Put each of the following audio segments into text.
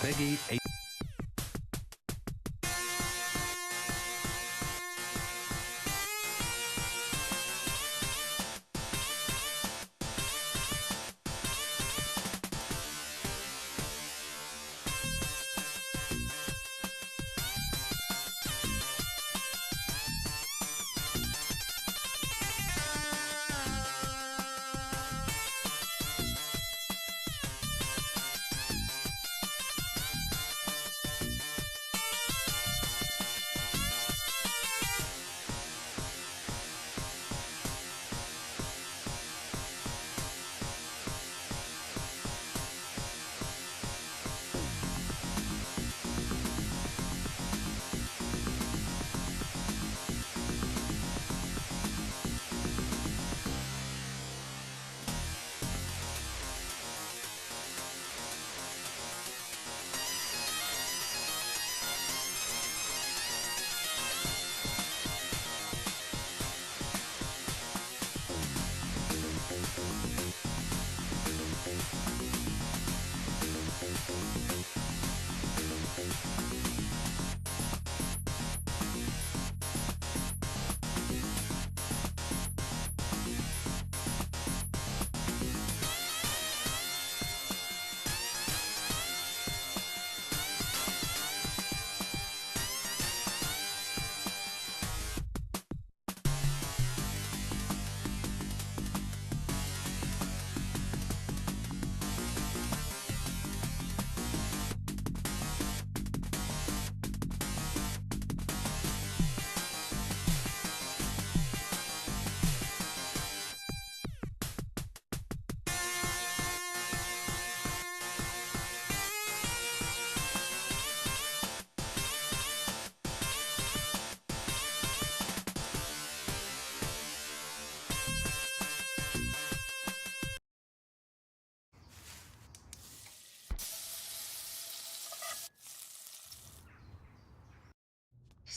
Peggy 8.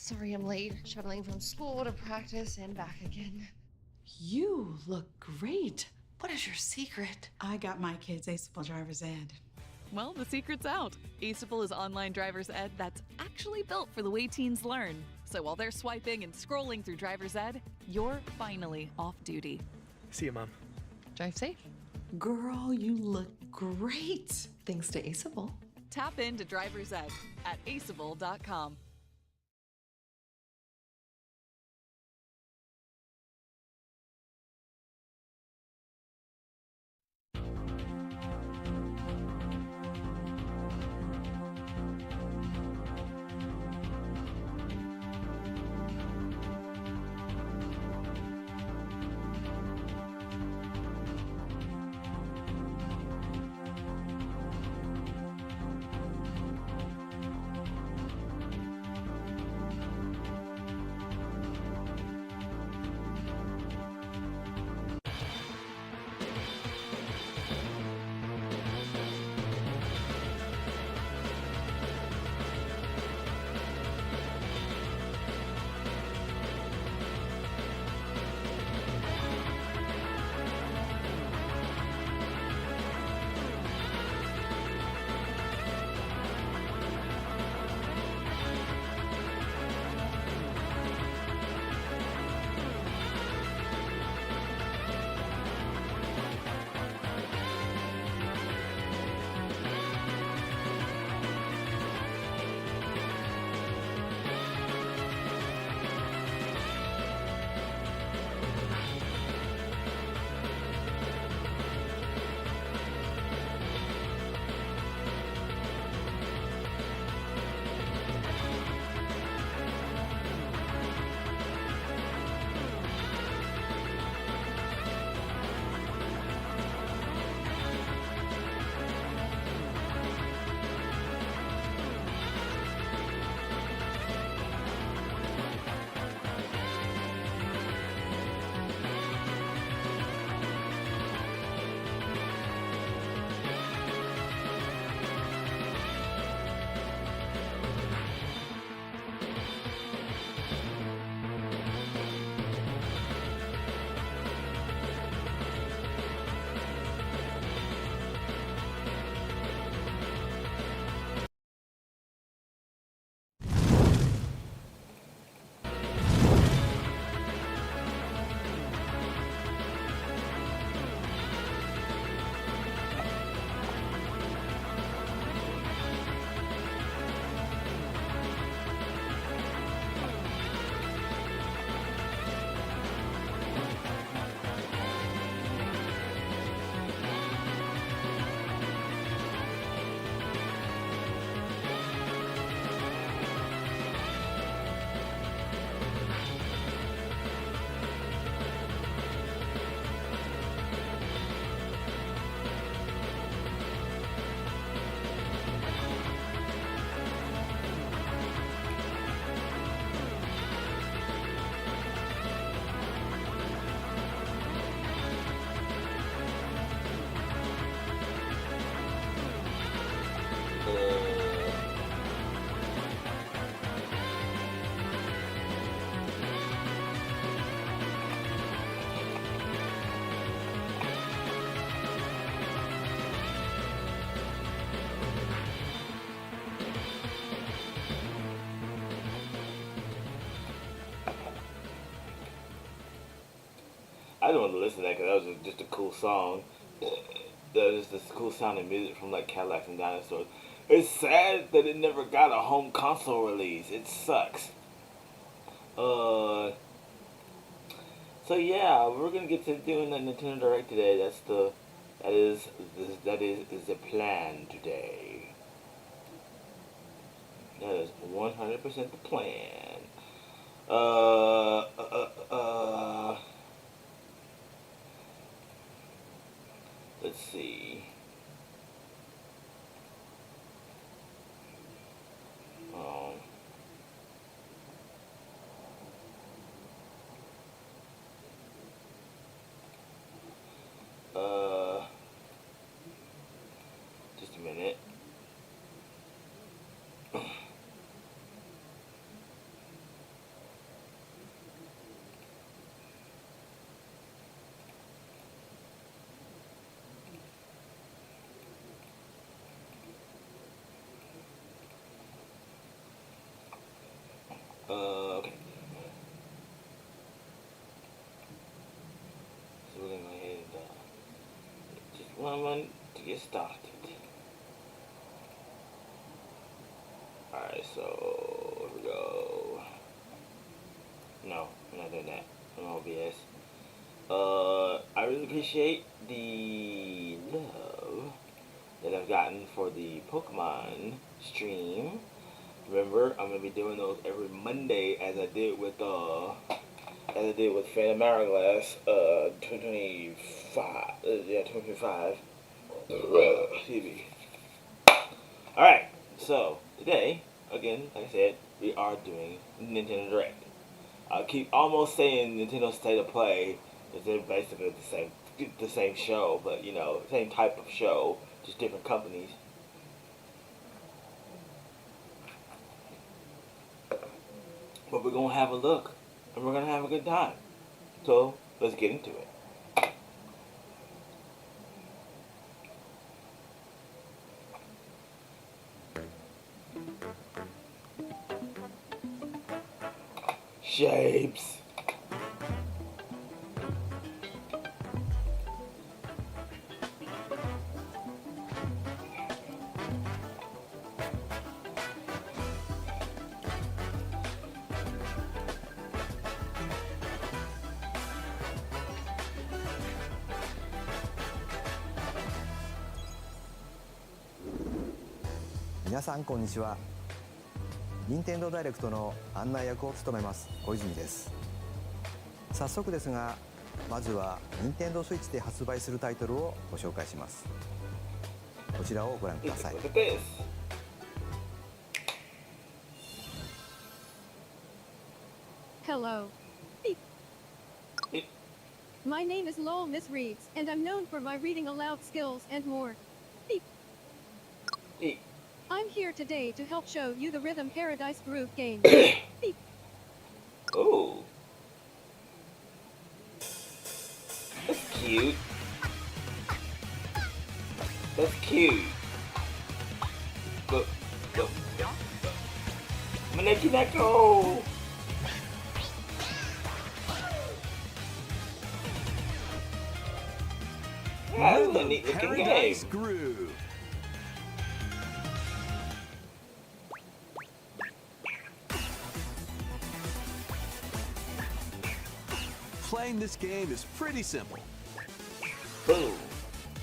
Sorry I'm late. Shuttling from school to practice and back again. You look great. What is your secret? I got my kids Aceable Driver's Ed. Well, the secret's out. Aceable is online driver's ed that's actually built for the way teens learn. So while they're swiping and scrolling through driver's ed, you're finally off duty. See you, Mom. Drive safe. Girl, you look great. Thanks to Aceable. Tap into driver's ed at aceable.com. I don't want to listen to that because that was just a cool song. That is this cool sounding music from like Cadillacs and Dinosaurs. It's sad that it never got a home console release. It sucks. So yeah, we're gonna get to doing the Nintendo Direct today. That is the plan today. That is 100% the plan. Let's see. Just a minute. Okay. So we're gonna go ahead and just one moment to get started. Alright, so here we go. No, I'm not doing that. I'm OBS. I really appreciate the love that I've gotten for the Pokemon stream. Remember, I'm gonna be doing those every Monday as I did with Phantom Hourglass 2025. 2025. Excuse me. Alright, so today, again, like I said, we are doing Nintendo Direct. I keep almost saying Nintendo State of Play because they're basically the same show, but you know, same type of show, just different companies. But we're gonna have a look, and we're gonna have a good time. So let's get into it. Shapes.皆さんこんにちは。任天堂ダイレクトの案内役を務めます小泉です。早速ですが、まずは任天堂スイッチで発売するタイトルをご紹介します。こちらをご覧ください。Hello. My name is Lowell Miss Reeds, and I'm known for my reading aloud skills and more. I'm here today to help show you the Rhythm Paradise Groove game. Oh. That's cute. That's cute. Go. Maneki Neko! Yeah, this is a neat looking game. Paradise Groove. Playing this game is pretty simple. Boom.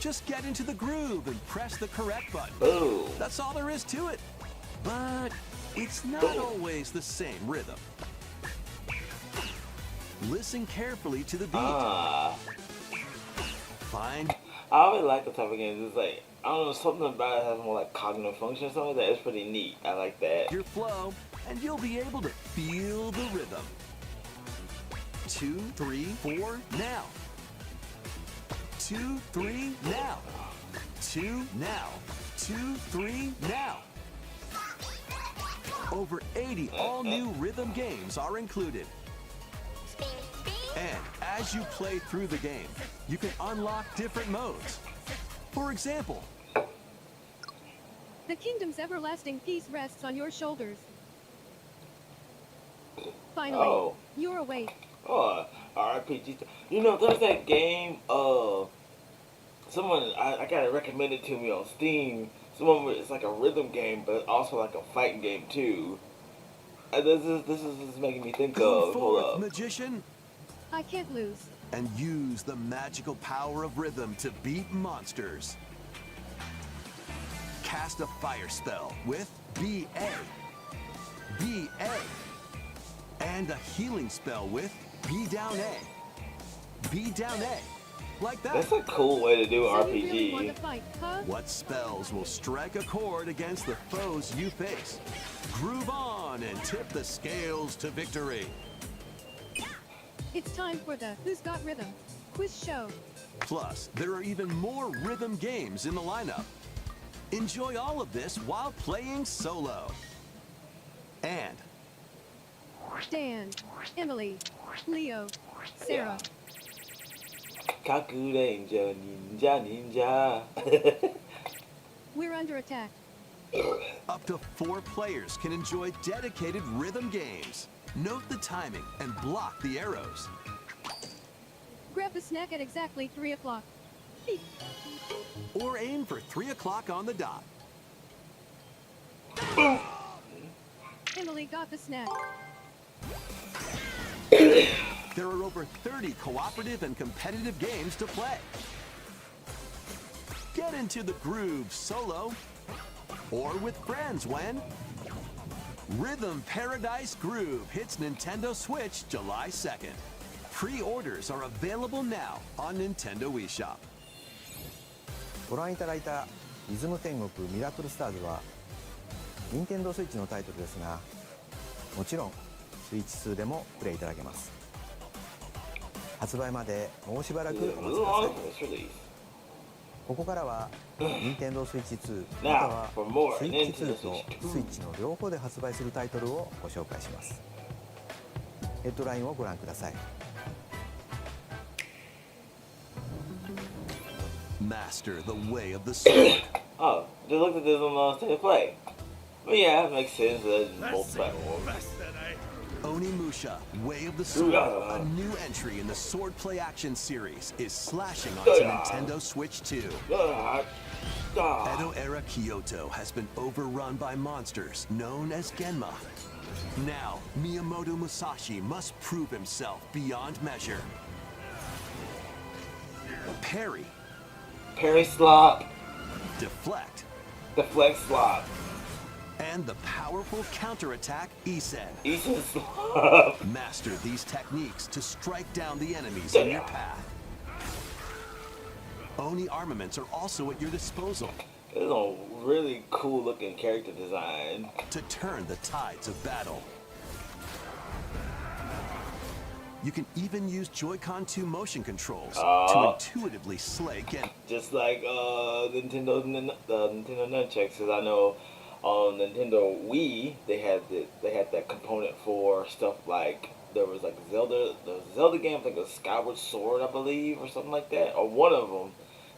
Just get into the groove and press the correct button. Boom. That's all there is to it. But it's not always the same rhythm. Listen carefully to the beat. Find. I always like the type of games. It's like, I don't know, something about it has more like cognitive function or something like that. It's pretty neat. I like that. your flow, and you'll be able to feel the rhythm. 2, 3, 4, now. 2, 3, now. 2 now. 2, 3 now. Over 80 all-new rhythm games are included. And as you play through the game, you can unlock different modes. For example, The kingdom's everlasting peace rests on your shoulders. Finally, Oh. you're awake. Oh, RPG. You know, there's that game. Someone I got it recommended to me on Steam. Someone it's like a rhythm game, but also like a fighting game too. This is making me think go of. Hold forth, up. magician, I can't lose. and use the magical power of rhythm to beat monsters. Cast a fire spell with BA. BA. And a healing spell with B down A. B down A. Like that. That's a cool way to do So you really want RPG. to fight, huh? What spells will strike a chord against the foes you face? Groove on and tip the scales to victory. It's time for the Who's Got Rhythm quiz show. Plus, there are even more rhythm games in the lineup. Enjoy all of this while playing solo. And Dan, Emily, Leo, Sarah. Kaku Ranger, ninja. We're under attack. up to 4 players can enjoy dedicated rhythm games. Note the timing and block the arrows. Grab a snack at exactly 3 o'clock. Beep. Or aim for 3 o'clock on the dot. Emily got the snack. There are over 30 cooperative and competitive games to play. Get into the groove solo or with friends when Rhythm Paradise Groove hits Nintendo Switch July 2nd. Pre-orders are available now on Nintendo eShop. ご覧いただいたリズム天国ミラクルスターズは任天堂スイッチのタイトルですが、もちろんスイッチ2でもプレイいただけます。発売までもうしばらくお待ちください。 This release. ここからは任天堂スイッチ2また Now, は for more スイッチ2 Nintendo と Switch スイッチの両方で発売するタイトルをご紹介します。ヘッドラインをご覧ください。 Master the way of the sword. Oh, just looked at this on State of Play. But yeah, it makes sense that it's both platforms. Onimusha, Way of the Sword, Ooh-ah. a new entry in the Sword Play Action series, is slashing onto Nintendo Switch 2. Edo-era Kyoto has been overrun by monsters known as Genma. Now, Miyamoto Musashi must prove himself beyond measure. Parry, Parry slop, deflect, deflect slop, and the powerful counterattack Isen. Isen slop. Master these techniques to strike down the enemies in your path. Oni armaments are also at your disposal This is a really cool looking character design. to turn the tides of battle. You can even use Joy-Con 2 motion controls to intuitively slay Gen. Just like Nintendo Nunchucks, because I know on Nintendo Wii they had that component for stuff like there was like the Zelda game, I think it was Skyward Sword, I believe, or something like that, or one of them.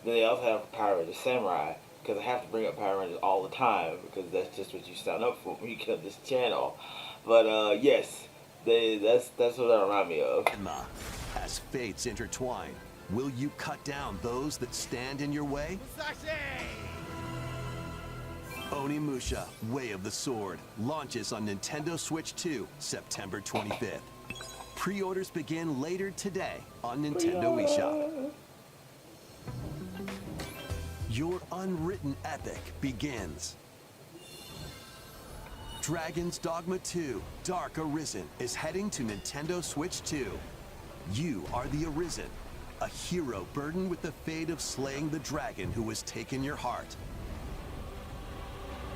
Then they also have Power Rangers Samurai, because I have to bring up Power Rangers all the time because that's just what you sign up for when you get on this channel. But yes, that's what that remind me of. Genma. As fates intertwine, will you cut down those that stand in your way? Onimusha, Way of the Sword, launches on Nintendo Switch 2, September 25th. Pre-orders begin later today on Nintendo eShop. Your unwritten epic begins. Dragon's Dogma 2, Dark Arisen is heading to Nintendo Switch 2. You are the Arisen, a hero burdened with the fate of slaying the dragon who has taken your heart.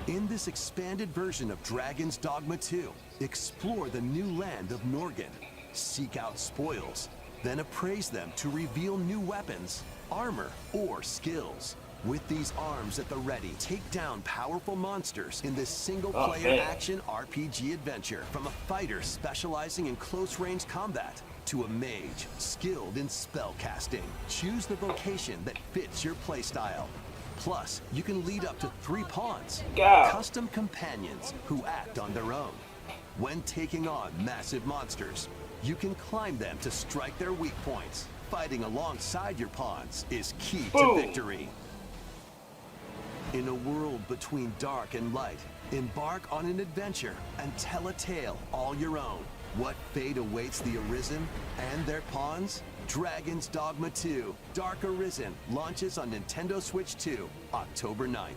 In this expanded version of Dragon's Dogma 2, explore the new land of Norgan, seek out spoils, then appraise them to reveal new weapons, armor, or skills. With these arms at the ready, take down powerful monsters in this single-player man. action RPG adventure. From a fighter specializing in close-range combat to a mage skilled in spell casting. Choose the vocation that fits your playstyle. Plus, you can lead up to 3 pawns, Go. custom companions who act on their own. When taking on massive monsters, you can climb them to strike their weak points. Fighting alongside your pawns is key Boom. to victory. In a world between dark and light, embark on an adventure and tell a tale all your own. What fate awaits the Arisen and their pawns? Dragon's Dogma 2 Dark Arisen launches on Nintendo Switch 2, October 9th.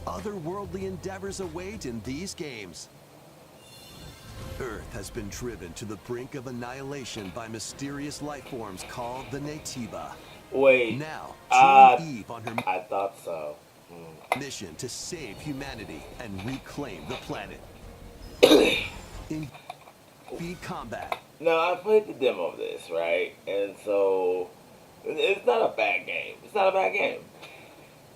Otherworldly endeavors await in these games. Earth has been driven to the brink of annihilation by mysterious life forms called the Naytiba. Wait. Now, Uh, join Eve on her I thought so. mission to save humanity and reclaim the planet. In speed combat, Now, I played the demo of this, right? And so, it's not a bad game. It's not a bad game.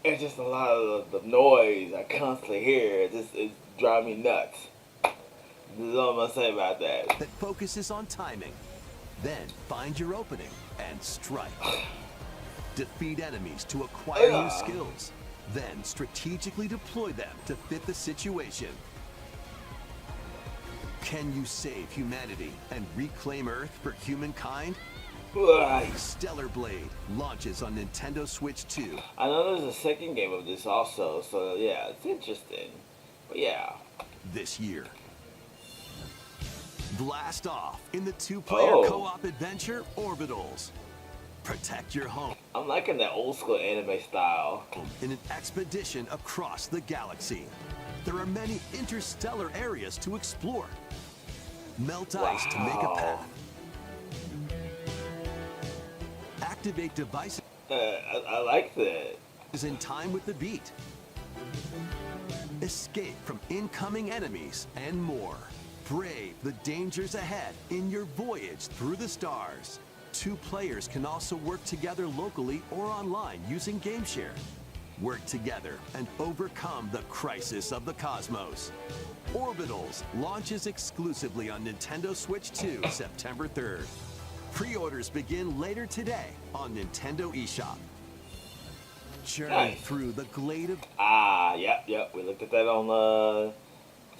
It's just a lot of the noise I constantly hear. It's driving me nuts. This is all I'm going to say about that. that focuses on timing. Then find your opening and strike. Defeat enemies to acquire new skills. Then strategically deploy them to fit the situation. Can you save humanity and reclaim Earth for humankind? Ugh. Stellar Blade launches on Nintendo Switch 2. I know there's a second game of this also, so yeah, it's interesting. But yeah. This year. Blast off in the 2-player Oh. co-op adventure Orbitals. Protect your home I'm liking that old school anime style. in an expedition across the galaxy. There are many interstellar areas to explore. Melt ice to make a Wow. path. Activate devices I like that. in time with the beat. Escape from incoming enemies and more. Brave the dangers ahead in your voyage through the stars. 2 players can also work together locally or online using GameShare. Work together and overcome the crisis of the cosmos. Orbitals launches exclusively on Nintendo Switch 2, September 3rd. Pre-orders begin later today on Nintendo eShop. Journey Nice. through the glade of Yep. We looked at that on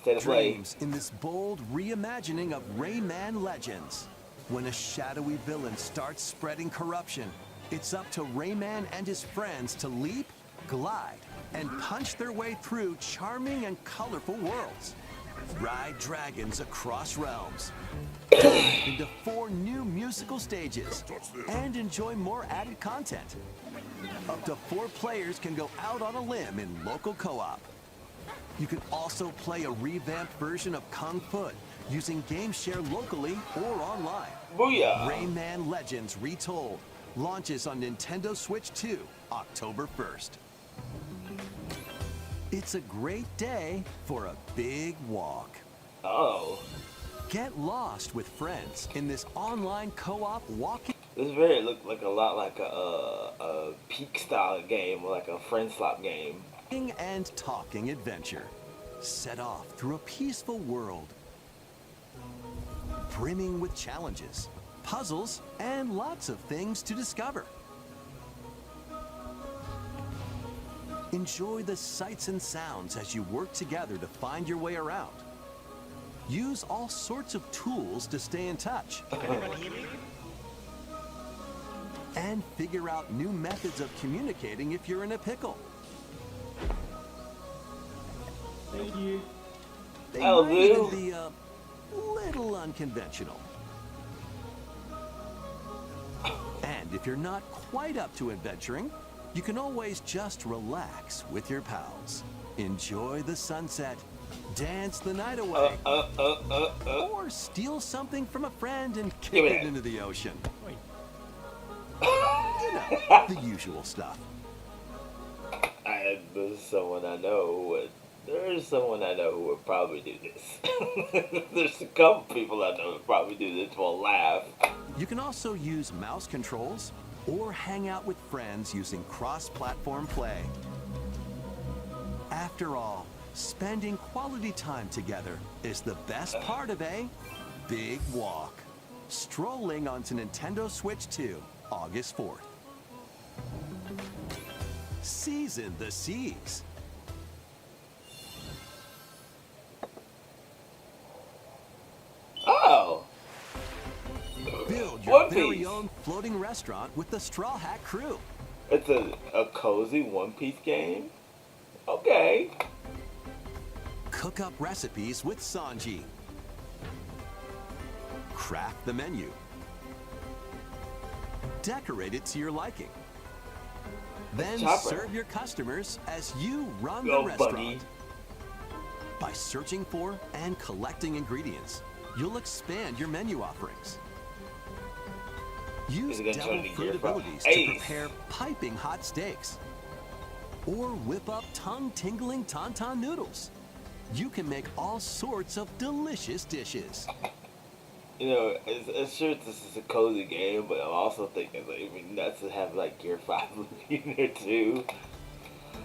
State of Play. dreams in this bold reimagining of Rayman Legends. When a shadowy villain starts spreading corruption, it's up to Rayman and his friends to leap, glide, and punch their way through charming and colorful worlds. Ride dragons across realms. Dive into 4 new musical stages and enjoy more added content. Up to 4 players can go out on a limb in local co-op. You can also play a revamped version of Kung Fu using GameShare locally or online. Booyah! Rayman Legends Retold launches on Nintendo Switch 2, October 1st. It's a great day for a big walk. Oh. Get lost with friends in this online co-op walking This very looked like a lot like a peak style game, or like a friend slot game. and talking adventure. Set off through a peaceful world, brimming with challenges, puzzles, and lots of things to discover. Enjoy the sights and sounds as you work together to find your way around. Use all sorts of tools to stay in touch. And figure out new methods of communicating if you're in a pickle. Thank you. They That'll might do. even be a little unconventional. And if you're not quite up to adventuring, you can always just relax with your pals. Enjoy the sunset, dance the night away, or steal something from a friend and kick Give me it that. into the ocean. You know, the usual stuff. There's someone I know who would. There's someone I know who would probably do this. There's a couple people I know who would probably do this for a laugh. You can also use mouse controls or hang out with friends using cross-platform play. After all, spending quality time together is the best part of a big walk. Strolling onto Nintendo Switch 2, August 4th. Season the seas. Oh, Build your One very Piece. own floating restaurant with the Straw Hat Crew. it's a cozy One Piece game. Okay. Cook up recipes with Sanji. Craft the menu. Decorate it to your liking. Then Chopper. serve your customers as you run Go, the restaurant. buddy. By searching for and collecting ingredients, you'll expand your menu offerings. Use Is it gonna turn devil into fruit Gear 5? abilities to Ace. prepare piping hot steaks. Or whip up tongue-tingling tauntaun noodles. You can make all sorts of delicious dishes. You know, it's sure this is a cozy game, but I'm also thinking like, it'd be nuts to have like Gear 5 in there too.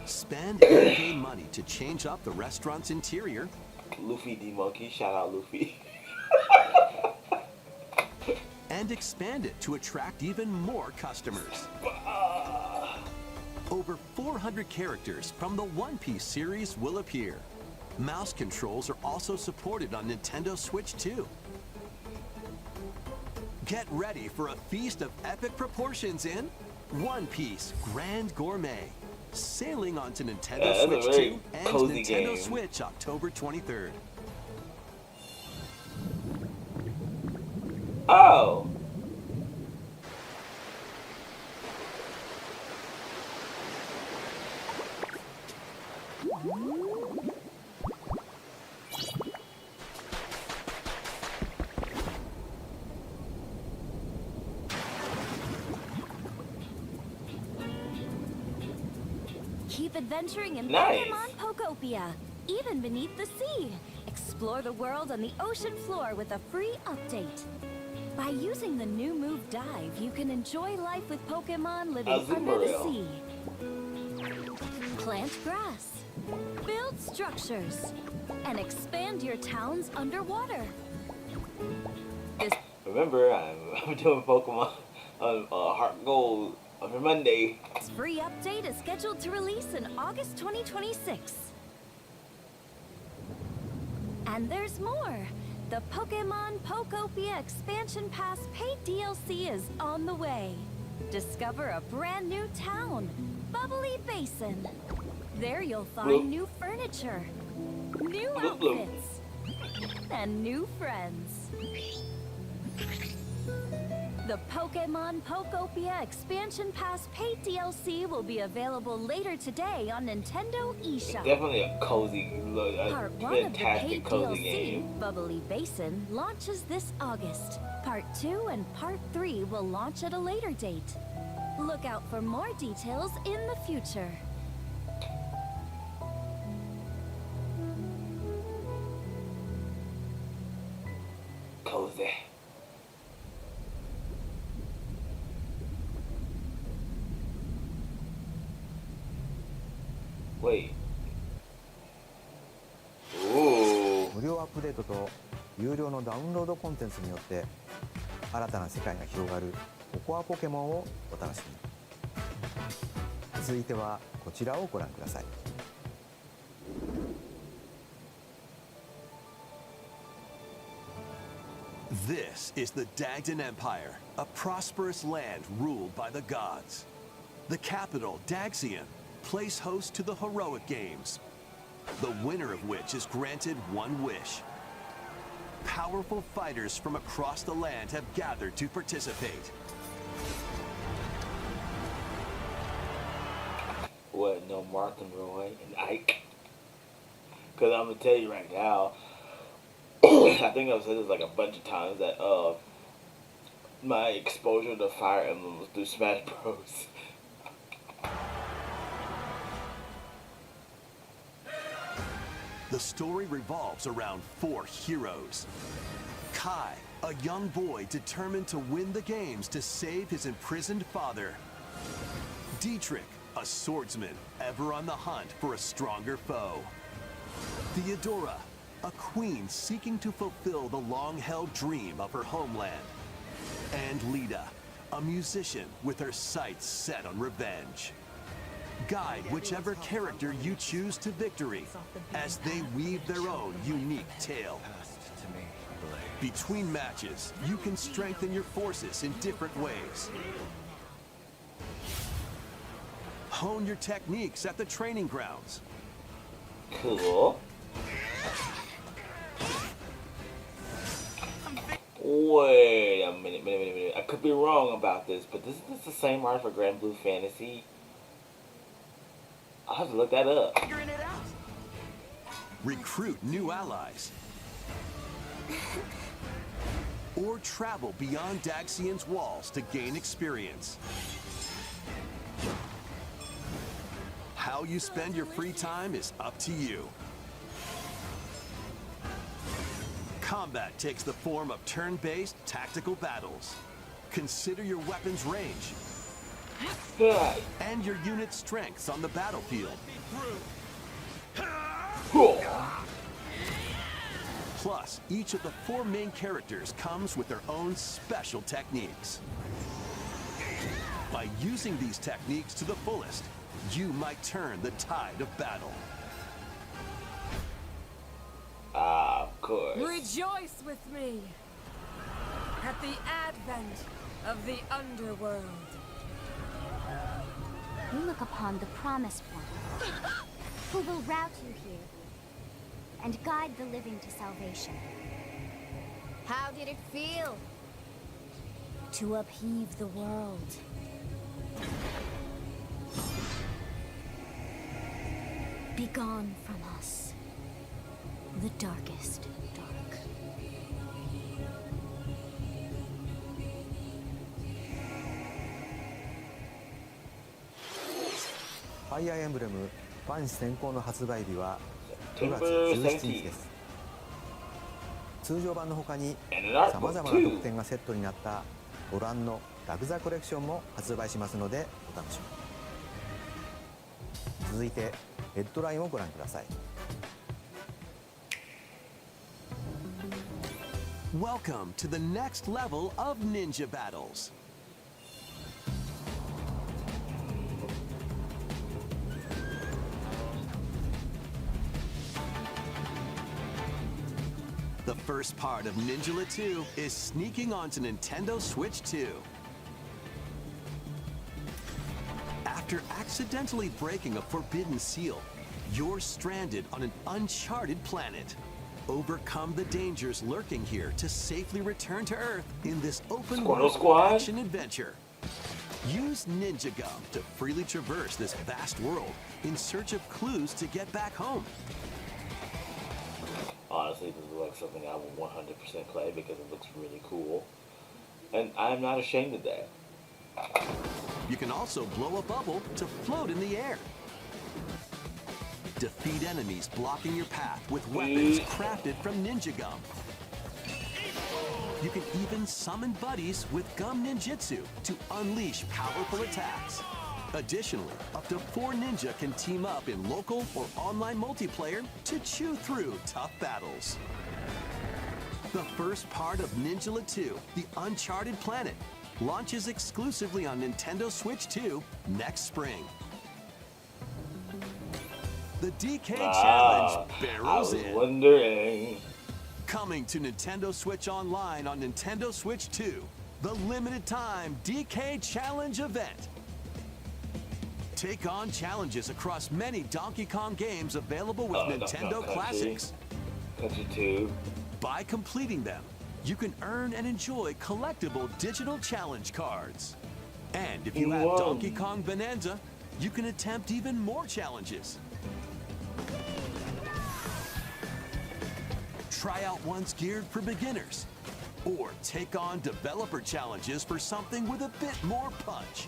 Spend in-game money to change up the restaurant's interior. Luffy D Monkey, shout out Luffy. And expand it to attract even more customers. Over 400 characters from the One Piece series will appear. Mouse controls are also supported on Nintendo Switch 2. Get ready for a feast of epic proportions in One Piece Grand Gourmet. Sailing onto Nintendo Yeah, that's a Switch very 2 and cozy Nintendo game. Switch October 23rd. Oh. Keep adventuring in Nice. Pokemon Pokopia, even beneath the sea. Explore the world on the ocean floor with a free update. By using the new move Dive, you can enjoy life with Pokemon living under the Azumarill. sea. Plant grass, build structures, and expand your towns underwater. This Remember, I'm doing Pokemon on Heart Gold every Monday. free update is scheduled to release in August 2026. And there's more. The Pokemon Pokopia Expansion Pass paid DLC is on the way. Discover a brand new town, Bubbly Basin. There you'll find Bloop. new furniture, new Bloop, bloop. outfits, and new friends. The Pokemon Pokopia Expansion Pass paid DLC will be available later today on Nintendo It's eShop. definitely a cozy, a Part 1 of the fantastic paid cozy DLC, game. Bubbly Basin, launches this August. Part 2 and Part 3 will launch at a later date. Look out for more details in the future. Cozy. Wait. Ooh. 無料アップデートと有料のダウンロードコンテンツによって新たな世界が広がるココアポケモンをお楽しみに。続いてはこちらをご覧ください。This is the Dagdan Empire, a prosperous land ruled by the gods. The capital, Daxian, plays host to the heroic games, the winner of which is granted one wish. Powerful fighters from across the land have gathered to participate. What, no Martin Roy and Ike? Because I'm going to tell you right now, I think I've said this like a bunch of times that my exposure to Fire Emblem was through Smash Bros. The story revolves around 4 heroes: Kai, a young boy determined to win the games to save his imprisoned father. Dietrich, a swordsman ever on the hunt for a stronger foe. Theodora, a queen seeking to fulfill the long-held dream of her homeland. And Lita, a musician with her sights set on revenge. Guide whichever character you choose to victory as they weave their own unique tale. Between matches, you can strengthen your forces in different ways. Hone your techniques at the training grounds. Cool. Wait a minute. I could be wrong about this, but isn't this the same art for Grand Blue Fantasy? I'll have to look that up. Recruit new allies. Or travel beyond Daxian's walls to gain experience. How you spend your free time is up to you. Combat takes the form of turn-based tactical battles. Consider your weapon's range and your unit's strengths on the battlefield. Plus, each of the 4 main characters comes with their own special techniques. By using these techniques to the fullest, you might turn the tide of battle. Of course. Rejoice with me at the advent of the underworld. You look upon the Promised One, who will route you here and guide the living to salvation. How did it feel? To upheave the world. Begone from us, the darkest dark.ファイアーエンブレムファン先行の発売日は9月 September 17日 17th. です。通常版の他に And an art さま book ざまな too. 特典がセットになったご覧のラグザコレクションも発売しますのでお楽しみに。続いてヘッドラインをご覧ください。Welcome to the next level of ninja battles. The first part of Ninja 2 is sneaking onto Nintendo Switch 2. After accidentally breaking a forbidden seal, you're stranded on an uncharted planet. Overcome the dangers lurking here to safely return to Earth in this open Squirtle world Squad? action adventure. Use Ninja Gum to freely traverse this vast world in search of clues to get back home. Honestly, this is like something I will 100% play because it looks really cool. And I'm not ashamed of that. You can also blow a bubble to float in the air. Defeat enemies blocking your path with weapons crafted from Ninja Gum. You can even summon buddies with Gum Ninjutsu to unleash powerful attacks. Additionally, up to 4 ninja can team up in local or online multiplayer to chew through tough battles. The first part of Ninja 2, The Uncharted Planet, launches exclusively on Nintendo Switch 2 next spring. The DK Challenge I barrels was in. wondering. Coming to Nintendo Switch Online on Nintendo Switch 2, the limited time DK Challenge event. Take on challenges across many Donkey Kong games available with Nintendo Country. Classics. Country 2. By completing them, you can earn and enjoy collectible digital challenge cards. And if you have Whoa. Donkey Kong Bonanza, you can attempt even more challenges. Try out ones geared for beginners, or take on developer challenges for something with a bit more punch.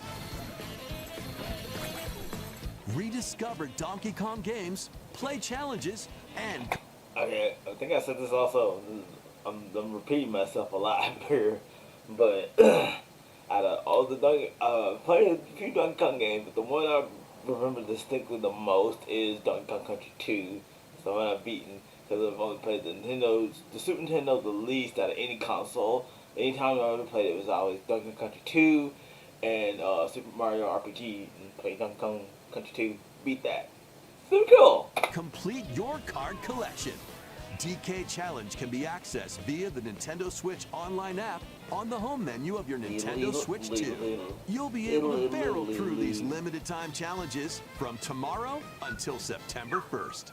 Rediscover Donkey Kong games, play challenges, and Okay, I think I said this also. I'm repeating myself a lot here, but out of all the played a few Donkey Kong games, but the one I remember distinctly the most is Donkey Kong Country 2. It's the one I've beaten because I've only played the Super Nintendo the least out of any console. Anytime I ever played it was always Donkey Kong Country 2 and Super Mario RPG. And played Donkey Kong Country 2, beat that. Super cool. Complete your card collection. DK Challenge can be accessed via the Nintendo Switch online app on the home menu of your Nintendo Switch 2. You'll be able to barrel through these limited time challenges from tomorrow until September 1st.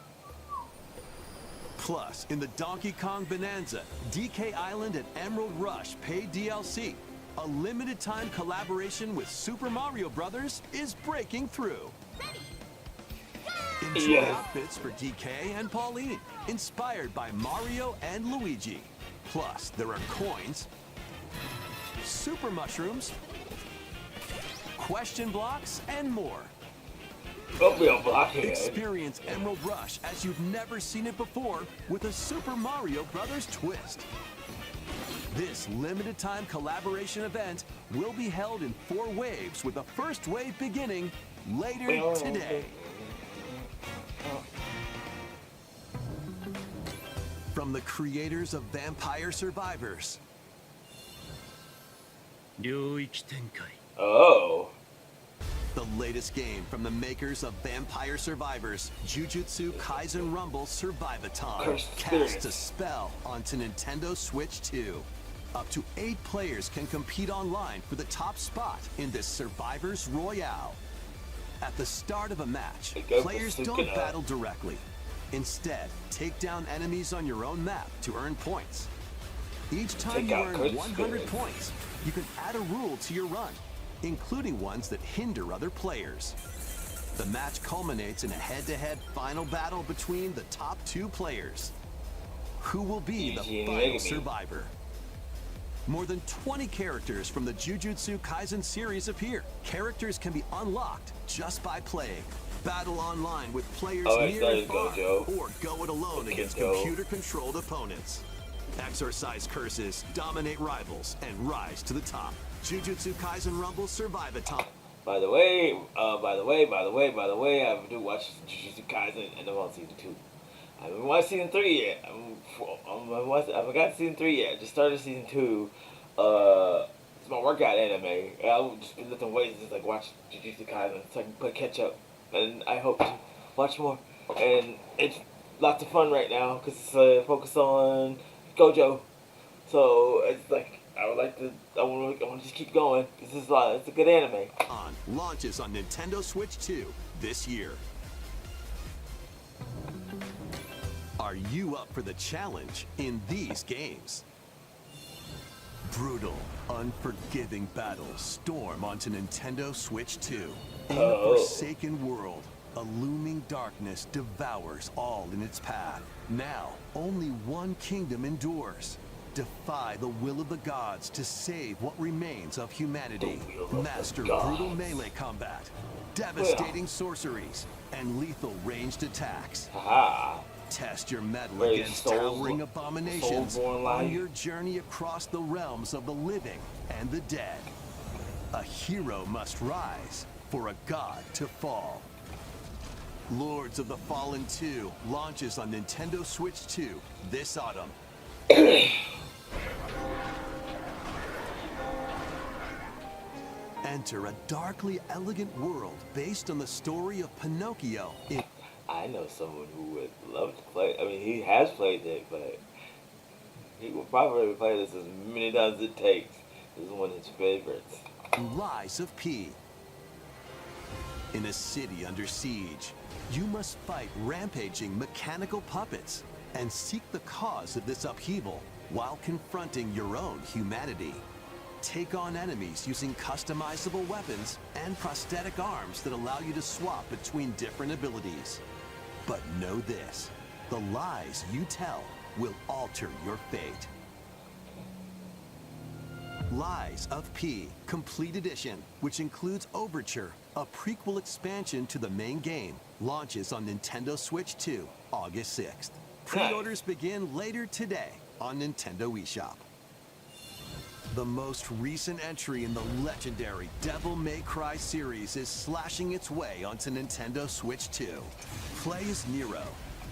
Plus, in the Donkey Kong Bonanza, DK Island and Emerald Rush paid DLC, a limited time collaboration with Super Mario Bros. Is breaking through. Enjoy outfits for DK and Pauline, inspired by Mario and Luigi. Plus, there are coins, super mushrooms, question blocks, and more. Experience Emerald Rush as you've never seen it before with a Super Mario Bros. Twist. This limited time collaboration event will be held in 4 waves with the first wave beginning later today. From the creators of Vampire Survivors. Oh. The latest game from the makers of Vampire Survivors, Jujutsu Kaisen Rumble Survivathon, casts a spell onto Nintendo Switch 2. Up to 8 players can compete online for the top spot in this Survivors Royale. At the start of a match, players don't battle directly. Instead, take down enemies on your own map to earn points. Each time you earn 100 points, you can add a rule to your run, including ones that hinder other players. The match culminates in a head-to-head final battle between the top 2 players. Who will be the final survivor? More than 20 characters from the Jujutsu Kaisen series appear. Characters can be unlocked just by playing. Battle online with players near and far, or go it alone against computer-controlled opponents. Exorcise curses, dominate rivals, and rise to the top. Jujutsu Kaisen Rumble Survivathon. By the way, I do watch Jujutsu Kaisen and I'm on season 2. I haven't watched season 3 yet. I haven't got season 3 yet. Just started season 2. It's my workout anime. I've just been lifting weights just like watch Jujutsu Kaisen so I can play catch up. And I hope to watch more. And it's lots of fun right now because it's focused on Gojo. So it's like I want to just keep going. It's a good anime. Launches on Nintendo Switch 2 this year. Are you up for the challenge in these games? Brutal, unforgiving battles storm onto Nintendo Switch 2. In a forsaken world, a looming darkness devours all in its path. Now, only one kingdom endures. Defy the will of the gods to save what remains of humanity. Master brutal melee combat, devastating sorceries, and lethal ranged attacks. Test your mettle against towering abominations on your journey across the realms of the living and the dead. A hero must rise for a god to fall. Lords of the Fallen 2 launches on Nintendo Switch 2 this autumn. Enter a darkly elegant world based on the story of Pinocchio. I know someone who would love to play. I mean, he has played it, but he will probably play this as many times as it takes. This is one of his favorites. Lies of P. In a city under siege, you must fight rampaging mechanical puppets and seek the cause of this upheaval while confronting your own humanity. Take on enemies using customizable weapons and prosthetic arms that allow you to swap between different abilities. But know this, the lies you tell will alter your fate. Lies of P Complete Edition, which includes Overture, a prequel expansion to the main game, launches on Nintendo Switch 2, August 6th. Pre-orders begin later today on Nintendo eShop. The most recent entry in the legendary Devil May Cry series is slashing its way onto Nintendo Switch 2. Play as Nero,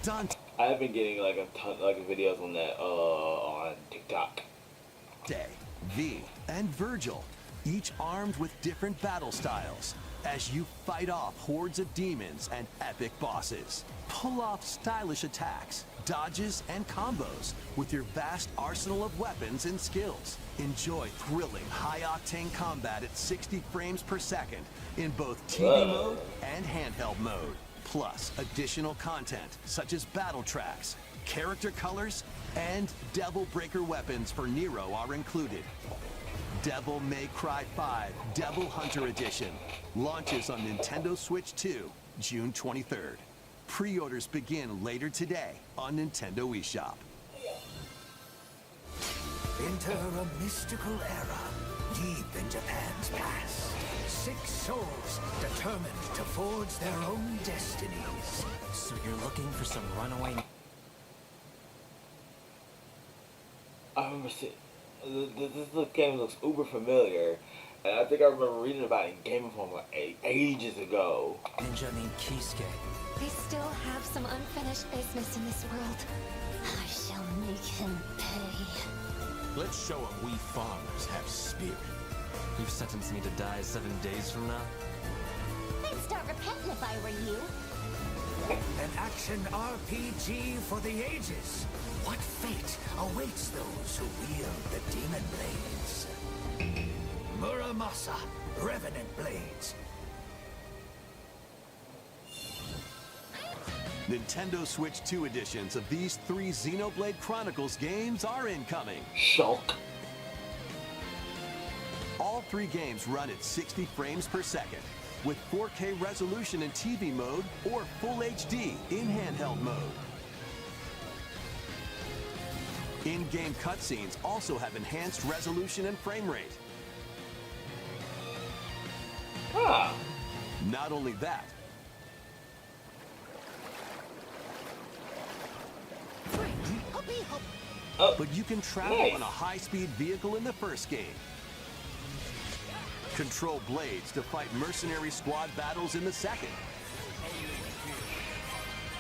Dante, I've been getting like a ton like videos on that on TikTok. V, and Virgil, each armed with different battle styles, as you fight off hordes of demons and epic bosses. Pull off stylish attacks, dodges, and combos with your vast arsenal of weapons and skills. Enjoy thrilling, high-octane combat at 60 frames per second in both TV mode and handheld mode. Plus, additional content such as battle tracks, character colors, and Devil Breaker weapons for Nero are included. Devil May Cry 5 Devil Hunter Edition launches on Nintendo Switch 2, June 23rd. Pre-orders begin later today on Nintendo eShop. Enter a mystical era, deep in Japan's past. 6 souls determined to forge their own destinies. So you're looking for some runaway... I remember seeing this game looks uber familiar, and I think I remember reading about it in Game Informer like ages ago. Ninja named Kisuke. I still have some unfinished business in this world. I shall make him pay. Let's show him we farmers have spirit. You've sentenced me to die 7 days from now? I'd start repenting if I were you. An action RPG for the ages. What fate awaits those who wield the demon blades? Muramasa, Revenant Blades. Nintendo Switch 2 editions of these 3 Xenoblade Chronicles games are incoming. Shock. All 3 games run at 60 frames per second, with 4K resolution in TV mode or Full HD in handheld mode. In-game cutscenes also have enhanced resolution and frame rate. Ah. Not only that, but you can travel on a high-speed vehicle in the first game. Control blades to fight mercenary squad battles in the second.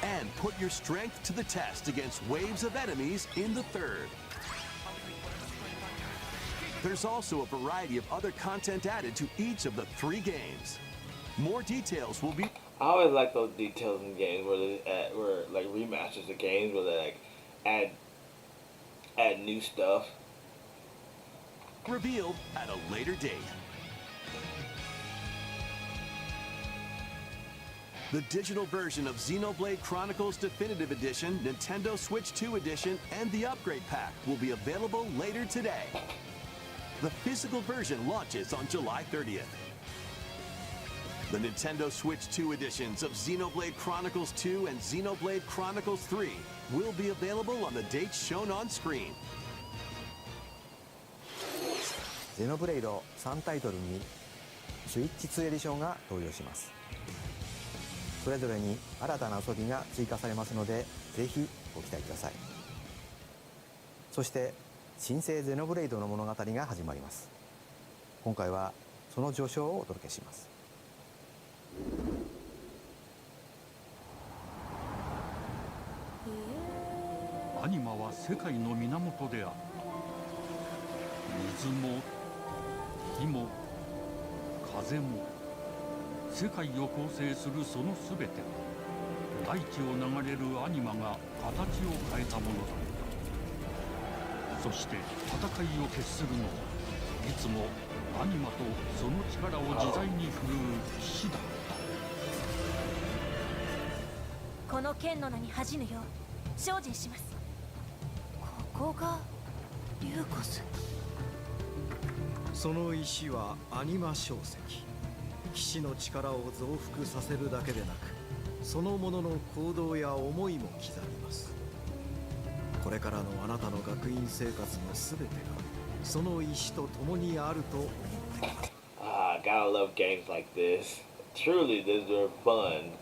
And put your strength to the test against waves of enemies in the third. There's also a variety of other content added to each of the 3 games. More details will be... I always like those details in games where they where like remasters of games where they like add new stuff. Revealed at a later date. The digital version of Xenoblade Chronicles Definitive Edition, Nintendo Switch 2 Edition, and the Upgrade Pack will be available later today. The physical version launches on July 30th. The Nintendo Switch 2 editions of Xenoblade Chronicles 2 and Xenoblade Chronicles 3 will be available on the dates shown on screen. ゼノブレイド3タイトルにスイッチ2エディションが登場します。それぞれに新たな遊びが追加されますので、ぜひご期待ください。そして新生ゼノブレイドの物語が始まります。今回はその序章をお届けします。アニマは世界の源である。水も火も風も世界を構成するそのすべては大地を流れるアニマが形を変えたものだ。そして戦いを決するのはいつもアニマとその力を自在に振るう騎士だった。この剣の名に恥じぬよう精進します。ここがリューコス。その石はアニマ小石。騎士の力を増幅させるだけでなく、そのものの行動や思いも刻みます。これからのあなたの学院生活のすべてがその石と共にあると思っています。Ah, gotta love games like this. Truly, these are fun.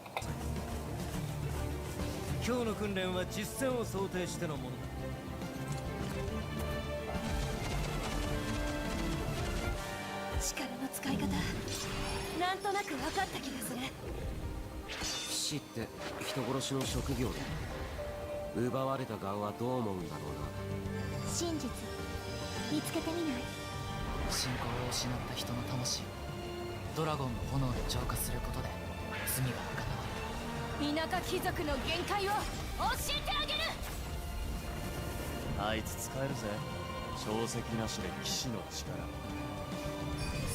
今日の訓練は実戦を想定してのものだ。力の使い方なんとなく分かった気がする。騎士って人殺しの職業で奪われた側はどう思うんだろうな。真実見つけてみない？信仰を失った人の魂をドラゴンの炎で浄化することで罪が贖われる。田舎貴族の限界を教えてあげる。あいつ使えるぜ。小石なしで騎士の力。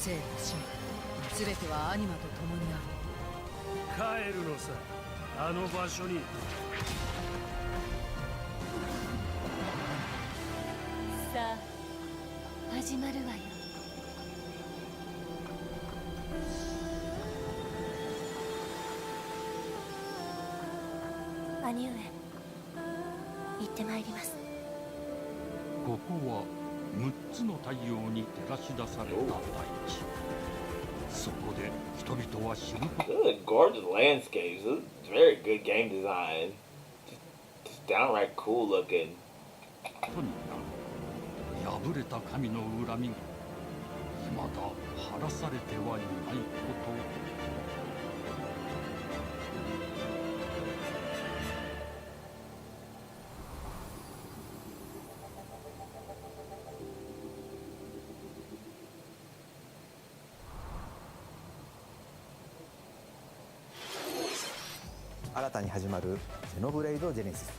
生と死全てはアニマと共にある。帰るのさ、あの場所に。さあ始まるわよ。兄上行ってまいります。ここは6つの太陽に照らし出された大地。そこで人々は知る。 Those are gorgeous landscapes. This is very good game design. Just downright cool looking. とにかく破れた神の恨みが未だ晴らされてはいないことを。新たに始まるゼノブレイド・ジェネシス。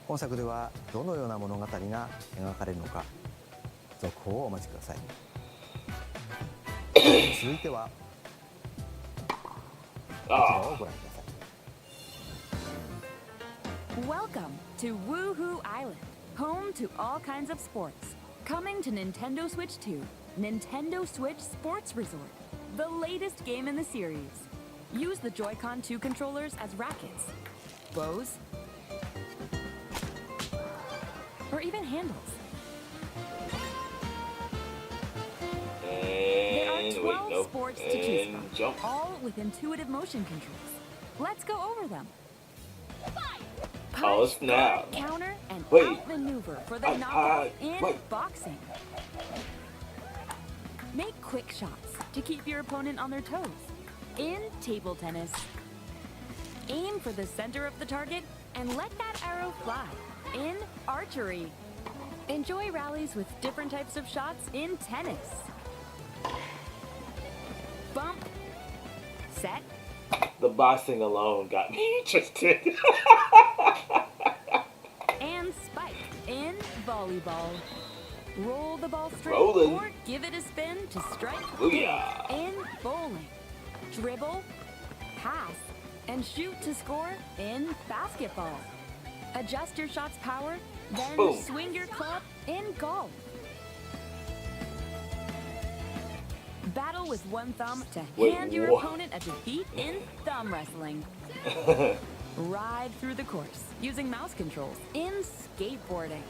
本作ではどのような物語が描かれるのか、続報をお待ちください。続いてはこちらをご覧ください。 Welcome to Woohoo Island, home to all kinds of sports. Coming to Nintendo Switch 2, Nintendo Switch Sports Resort, the latest game in the series. Use the Joy-Con 2 controllers as rackets, bows, or even handles. There are 12 sports to choose from, all with intuitive motion controls. Let's go over them. Oh, Punch, snap. guard, counter, and Wait. outmaneuver for the knockout in boxing. Make quick shots to keep your opponent on their toes. In table tennis, aim for the center of the target and let that arrow fly. In archery, enjoy rallies with different types of shots in tennis. Bump, set. The boxing alone got me interested. And spike in volleyball. Roll the ball straight Rollin'. or give it a spin to strike Booyah. in bowling. Dribble, pass, and shoot to score in basketball. Adjust your shot's power, then Boom. swing your club in golf. Battle with one thumb to Wait, hand your what? opponent a defeat in thumb wrestling. Ride through the course using mouse controls in skateboarding.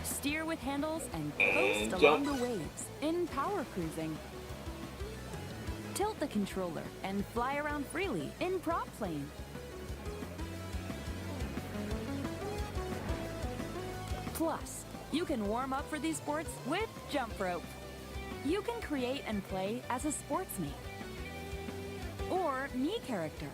Steer with handles and coast And along jump. the waves in power cruising. Tilt the controller and fly around freely in prop plane. Plus, you can warm up for these sports with jump rope. You can create and play as a sportsmate or me character.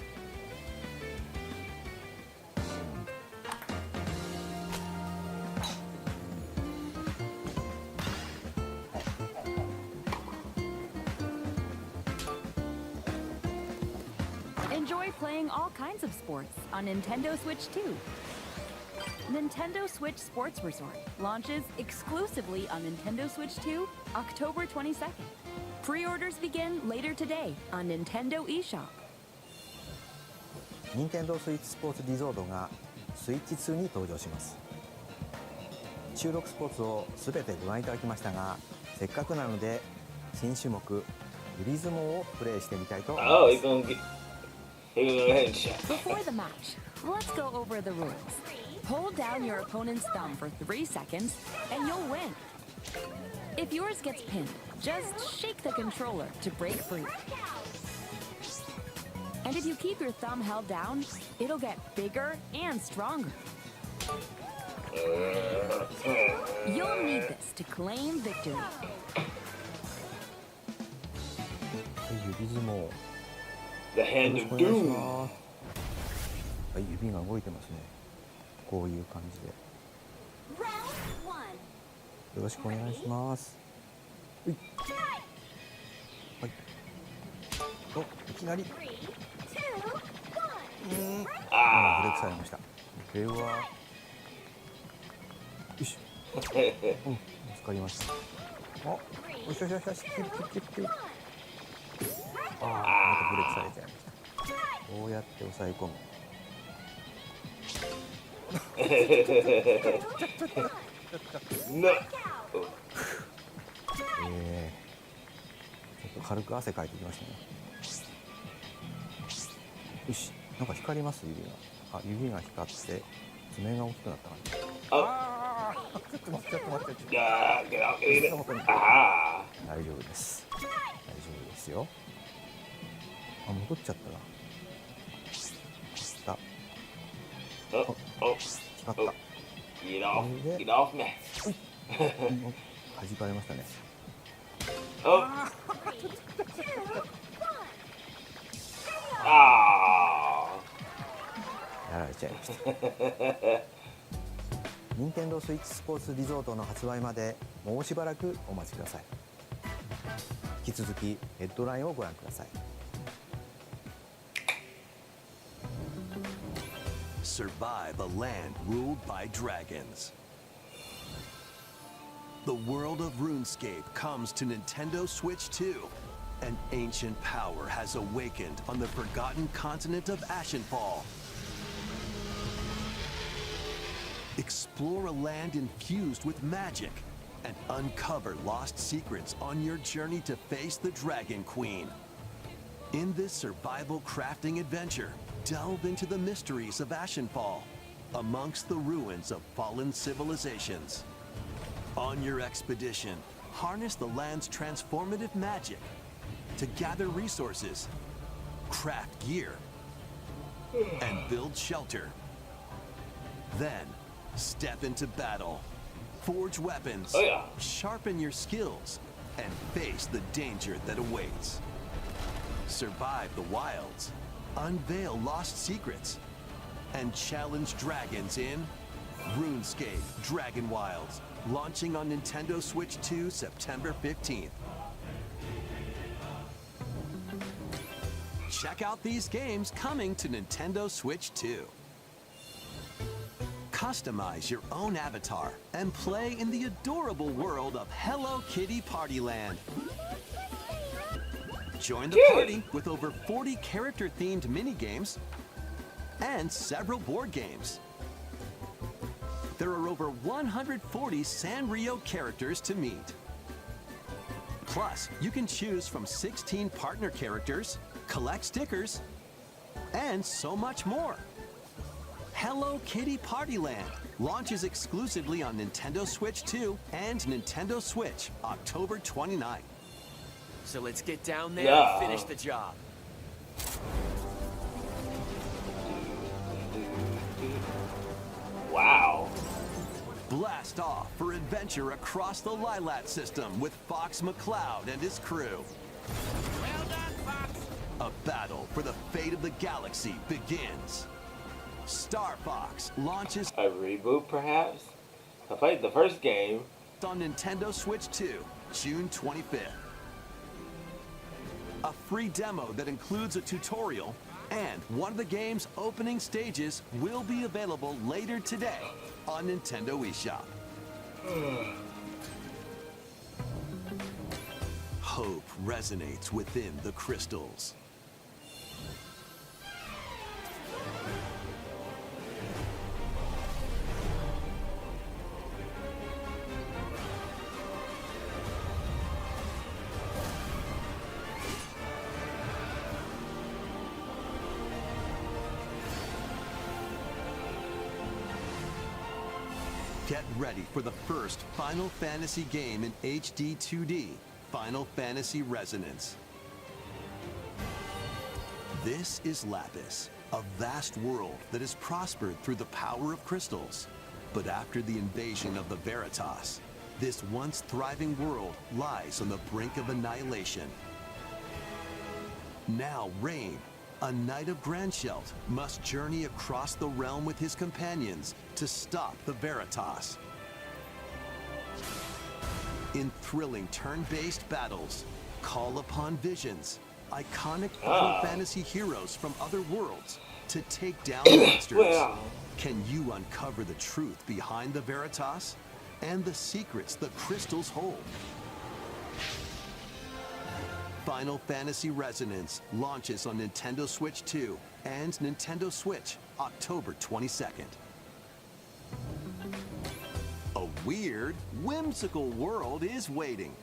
Enjoy playing all kinds of sports on Nintendo Switch 2. Nintendo Switch Sports Resort launches exclusively on Nintendo Switch 2, October 22nd. Pre-orders begin later today on Nintendo eShop. 任天堂スイッチスポーツリゾートがスイッチ2に登場します。収録スポーツをすべてご覧いただきましたが、せっかくなので新種目グリズモをプレイしてみたいと思います。 Oh, he's gonna go ahead and shot. Before the match, let's go over the rules. Hold down your opponent's thumb for 3 seconds and you'll win. If yours gets pinned, just shake the controller to break free. And if you keep your thumb held down, it'll get bigger and stronger. You'll need this to claim victory. 指相撲。 The hand of doom. はい、指が動いてますね。こういう感じで。よろしくお願いします。はい。はい。お、いきなり。ブレークされました。では。よいしょ。うん、見つかりました。あ、よしよしよしよし、キュッキュッキュッキュッ。ああ、またブレークされちゃいました。こうやって押さえ込む。No. ちょっと軽く汗かいてきましたね。よし、なんか光ります指が。あ、指が光って爪が大きくなった感じ。ああ、ちょっと待ってちょっと待って。大丈夫です。大丈夫ですよ。あ、戻っちゃったな。光った。光った。Get off me. 弾かれましたね。やられちゃいました。任天堂スイッチスポーツリゾートの発売までもうしばらくお待ちください。引き続きヘッドラインをご覧ください。Survive a land ruled by dragons. The world of RuneScape comes to Nintendo Switch 2. An ancient power has awakened on the forgotten continent of Ashenfall. Explore a land infused with magic and uncover lost secrets on your journey to face the Dragon Queen. In this survival crafting adventure, delve into the mysteries of Ashenfall, amongst the ruins of fallen civilizations. On your expedition, harness the land's transformative magic to gather resources, craft gear, and build shelter. Then, step into battle, forge weapons, sharpen your skills, and face the danger that awaits. Survive the wilds, unveil lost secrets, and challenge dragons in RuneScape Dragon Wilds, launching on Nintendo Switch 2 September 15th. Check out these games coming to Nintendo Switch 2. Customize your own avatar and play in the adorable world of Hello Kitty Party Land. Join the party with over 40 character-themed mini-games and several board games. There are over 140 Sanrio characters to meet. Plus, you can choose from 16 partner characters, collect stickers, and so much more. Hello Kitty Party Land launches exclusively on Nintendo Switch 2 and Nintendo Switch October 29th. So let's get down there and finish the job. Wow. Blast off for adventure across the Lilat system with Fox McCloud and his crew. Well done, Fox. A battle for the fate of the galaxy begins. Star Fox launches a reboot, perhaps? I played the first game on Nintendo Switch 2, June 25th. A free demo that includes a tutorial and one of the game's opening stages will be available later today on Nintendo eShop. Hope resonates within the crystals. Get ready for the first Final Fantasy game in HD 2D, Final Fantasy Resonance. This is Lapis, a vast world that has prospered through the power of crystals. But after the invasion of the Veritas, this once thriving world lies on the brink of annihilation. Now Rain, a knight of Grandshelt, must journey across the realm with his companions to stop the Veritas. In thrilling turn-based battles, call upon visions, iconic Final Fantasy heroes from other worlds to take down monsters. Well. Can you uncover the truth behind the Veritas and the secrets the crystals hold? Final Fantasy Resonance launches on Nintendo Switch 2 and Nintendo Switch October 22nd. A weird, whimsical world is waiting.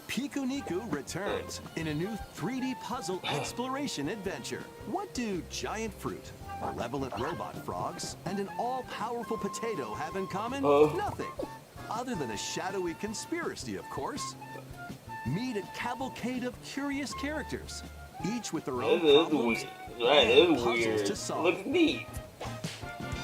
Pikuniku returns in a new 3D puzzle exploration adventure. What do giant fruit, malevolent robot frogs, and an all-powerful potato have in common? Nothing. Other than a shadowy conspiracy, of course. Meet a cavalcade of curious characters, each with their own problems and puzzles to solve. Looks neat.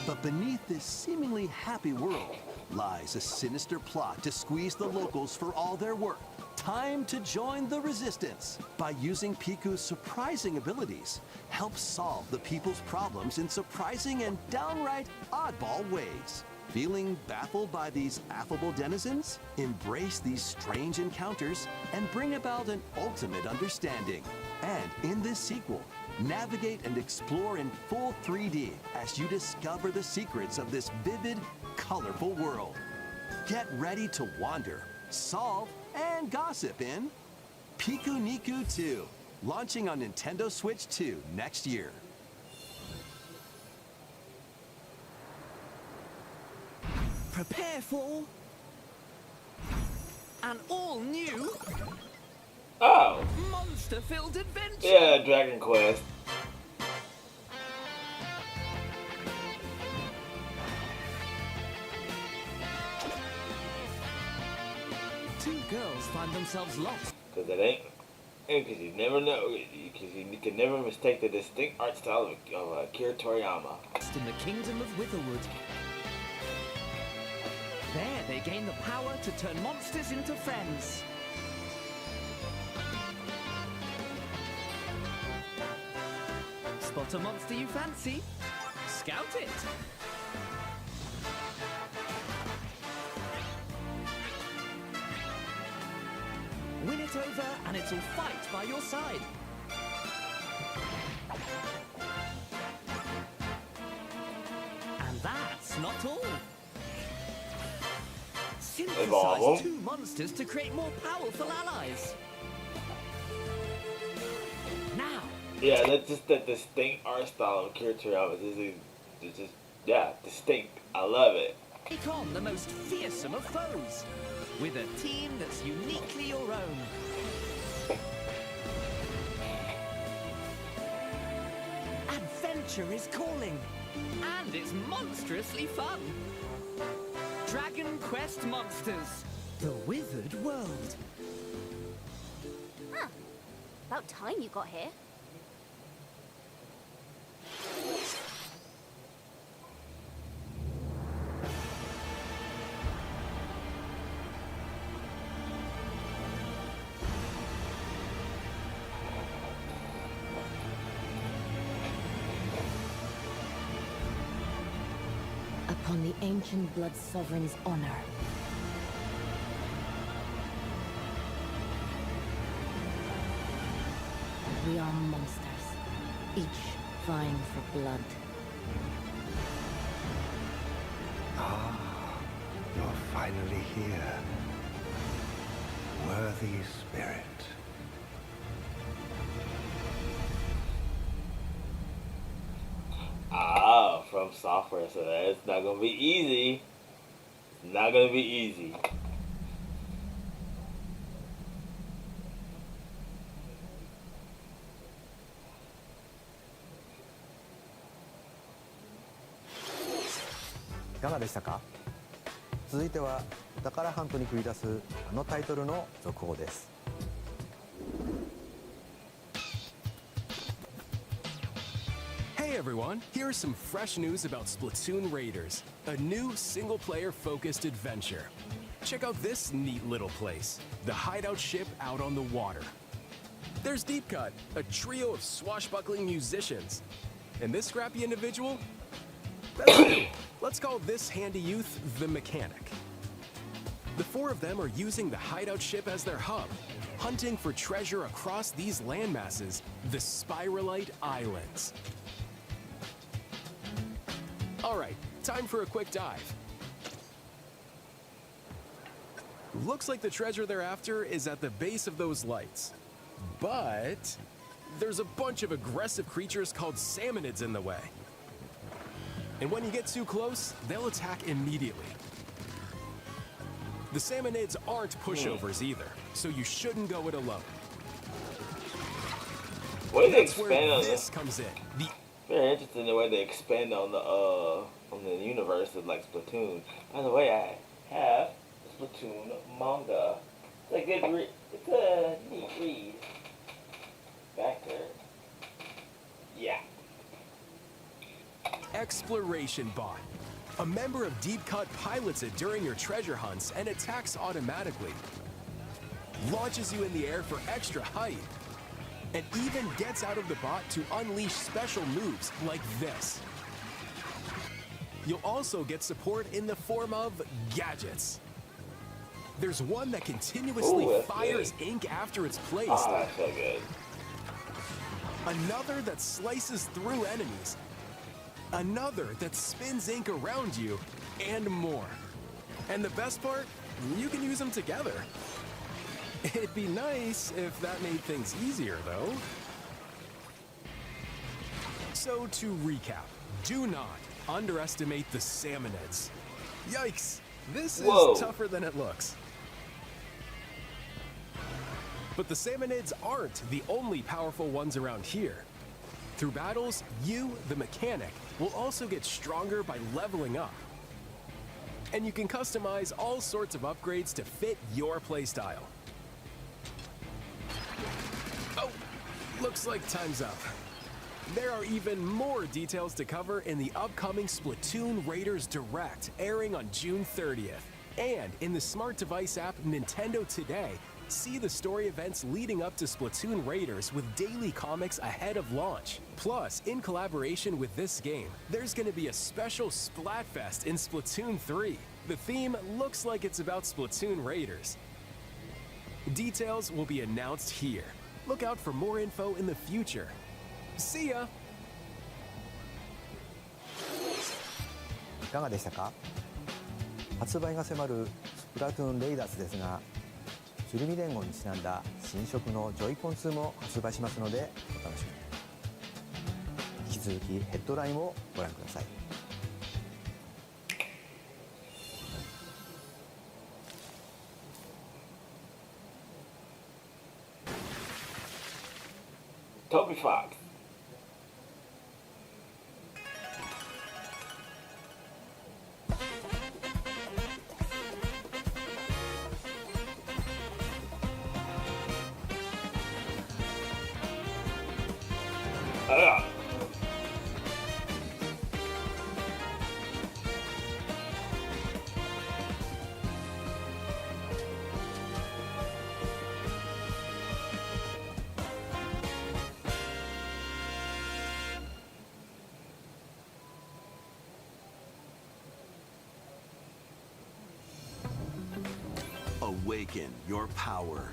But beneath this seemingly happy world lies a sinister plot to squeeze the locals for all their work. Time to join the resistance. By using Piku's surprising abilities, help solve the people's problems in surprising and downright oddball ways. Feeling baffled by these affable denizens? Embrace these strange encounters and bring about an ultimate understanding. And in this sequel, navigate and explore in full 3D as you discover the secrets of this vivid, colorful world. Get ready to wander, solve, and gossip in Pikuniku 2, launching on Nintendo Switch 2 next year. Prepare for an all-new monster-filled adventure. Yeah, Dragon Quest. Two girls find themselves lost. Because it ain't. Because you never know. Because you can never mistake the distinct art style of Akira Toriyama. In the kingdom of Witherwood. There they gain the power to turn monsters into friends. Spot a monster you fancy? Scout it! Win it over and it'll fight by your side. And that's not all. Synthesize two monsters to create more powerful allies. Now. Yeah, that's just the distinct art style of Akira Toriyama. This is distinct. I love it. Take on the most fearsome of foes with a team that's uniquely your own. Adventure is calling, and it's monstrously fun. Dragon Quest Monsters, the Withered World. Huh. About time you got here. Upon the ancient blood sovereign's honor. We are monsters, each vying for blood. Ah, you're finally here. Worthy spirit. From software, so that's not gonna be easy. It's not gonna be easy.いかがでしたか？続いては宝ハントに繰り出すあのタイトルの続報です。Hey everyone, here is some fresh news about Splatoon Raiders, a new single-player focused adventure. Check out this neat little place, the hideout ship out on the water. There's Deep Cut, a trio of swashbuckling musicians. And this scrappy individual? That's new. Let's call this handy youth the Mechanic. The four of them are using the hideout ship as their hub, hunting for treasure across these landmasses, the Spiralite Islands. All right, time for a quick dive. Looks like the treasure they're after is at the base of those lights. But there's a bunch of aggressive creatures called salmonids in the way. And when you get too close, they'll attack immediately. The salmonids aren't pushovers either, so you shouldn't go it alone. What do they That's where expand on this comes in. Very interesting the way they expand on the universe of like Splatoon. By the way, I have the Splatoon manga. It's a good read. It's a neat read. Back there. Yeah. Exploration Bot. A member of Deep Cut pilots it during your treasure hunts and attacks automatically. Launches you in the air for extra height. And even gets out of the bot to unleash special moves like this. You'll also get support in the form of gadgets. There's one that continuously fires ink after it's placed. Oh, that's so good. Another that slices through enemies. Another that spins ink around you, and more. And the best part, you can use them together. It'd be nice if that made things easier, though. So to recap, do not underestimate the salmonids. Yikes, this is tougher than it looks. But the salmonids aren't the only powerful ones around here. Through battles, you, the Mechanic, will also get stronger by leveling up. And you can customize all sorts of upgrades to fit your playstyle. Oh, looks like time's up. There are even more details to cover in the upcoming Splatoon Raiders Direct, airing on June 30th. And in the smart device app Nintendo Today, see the story events leading up to Splatoon Raiders with daily comics ahead of launch. Plus, in collaboration with this game, there's going to be a special Splatfest in Splatoon 3. The theme looks like it's about Splatoon Raiders. Details will be announced here. Look out for more info in the future. See ya! いかがでしたか？発売が迫るスプラトゥーンレイダーズですが、鶴見連合にちなんだ新色のジョイコン2も発売しますのでお楽しみに。引き続きヘッドラインをご覧ください。Toby Fox. Awaken your power.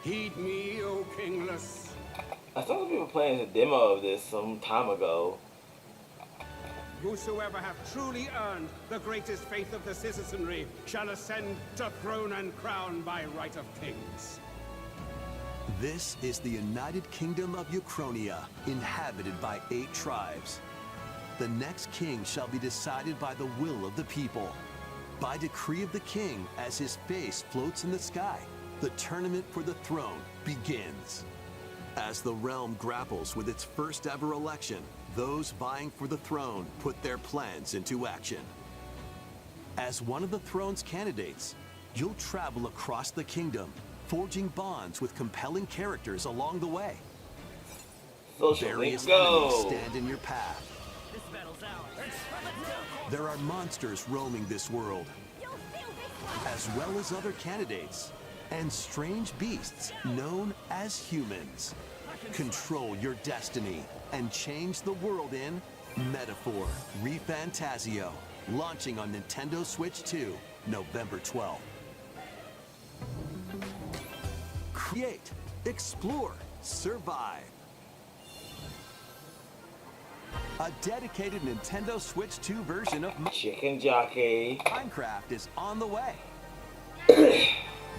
Heed me, O kingless. I saw people playing a demo of this some time ago. Whosoever hath truly earned the greatest faith of the citizenry shall ascend to throne and crown by right of kings. This is the United Kingdom of Uchronia, inhabited by 8 tribes. The next king shall be decided by the will of the people. By decree of the king, as his face floats in the sky, the tournament for the throne begins. As the realm grapples with its first ever election, those vying for the throne put their plans into action. As one of the throne's candidates, you'll travel across the kingdom, forging bonds with compelling characters along the way. Social Various link, enemies go. stand in your path. There are monsters roaming this world, as well as other candidates, and strange beasts known as humans. Control your destiny and change the world in Metaphor ReFantazio, launching on Nintendo Switch 2, November 12th. Create, explore, survive. A dedicated Nintendo Switch 2 version of Chicken Jockey Minecraft is on the way.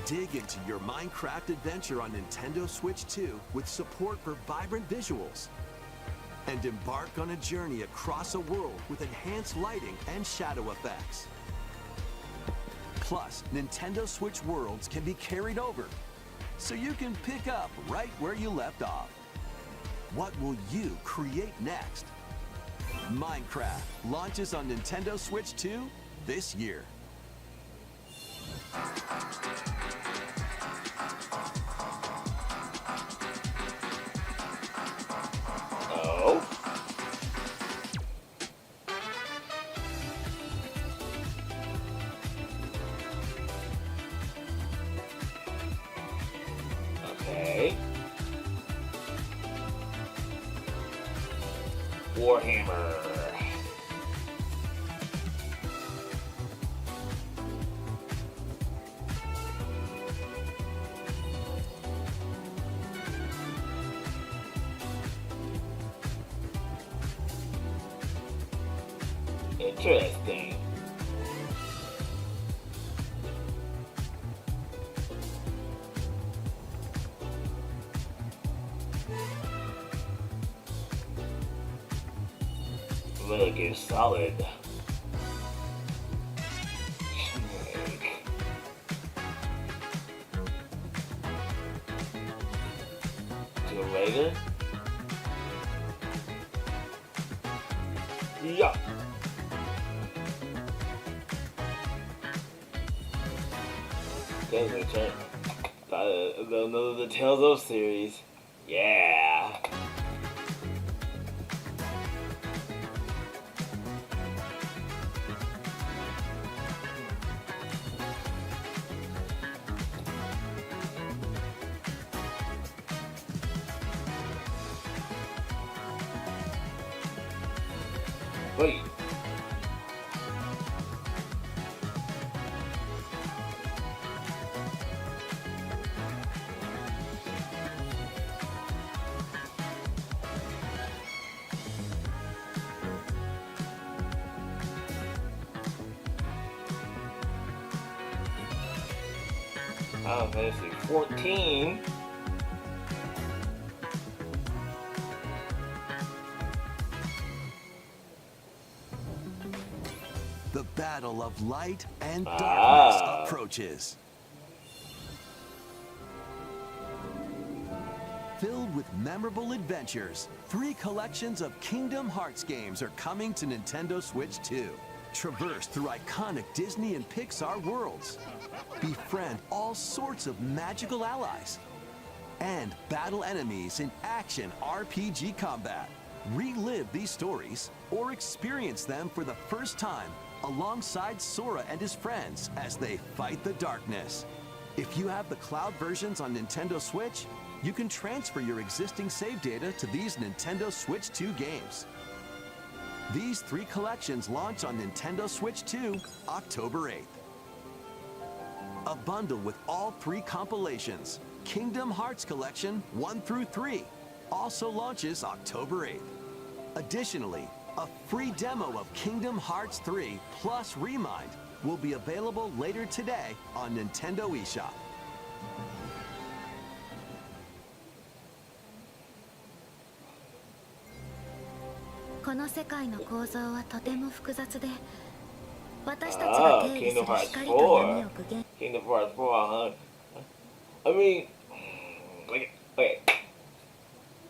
Dig into your Minecraft adventure on Nintendo Switch 2 with support for vibrant visuals. And embark on a journey across a world with enhanced lighting and shadow effects. Plus, Nintendo Switch worlds can be carried over, so you can pick up right where you left off. What will you create next? Minecraft launches on Nintendo Switch 2 this year. Oh. Okay. Warhammer. Interesting. Really good, solid. Snake. Tomb Raider. Yeah. Guys, return. The Tales of series. Yeah. Wait. Final Fantasy 14. The battle of light and darkness approaches. Filled with memorable adventures, 3 collections of Kingdom Hearts games are coming to Nintendo Switch 2. Traverse through iconic Disney and Pixar worlds. Befriend all sorts of magical allies. And battle enemies in action RPG combat. Relive these stories or experience them for the first time alongside Sora and his friends as they fight the darkness. If you have the cloud versions on Nintendo Switch, you can transfer your existing save data to these Nintendo Switch 2 games. These 3 collections launch on Nintendo Switch 2, October 8th. A bundle with all 3 compilations, Kingdom Hearts Collection 1 through 3, also launches October 8th. Additionally, a free demo of Kingdom Hearts 3 plus Remind will be available later today on Nintendo eShop. この世界の構造はとても複雑で、私たちが定義する光と闇を具現。Kingdom Hearts 4, huh? I mean, like,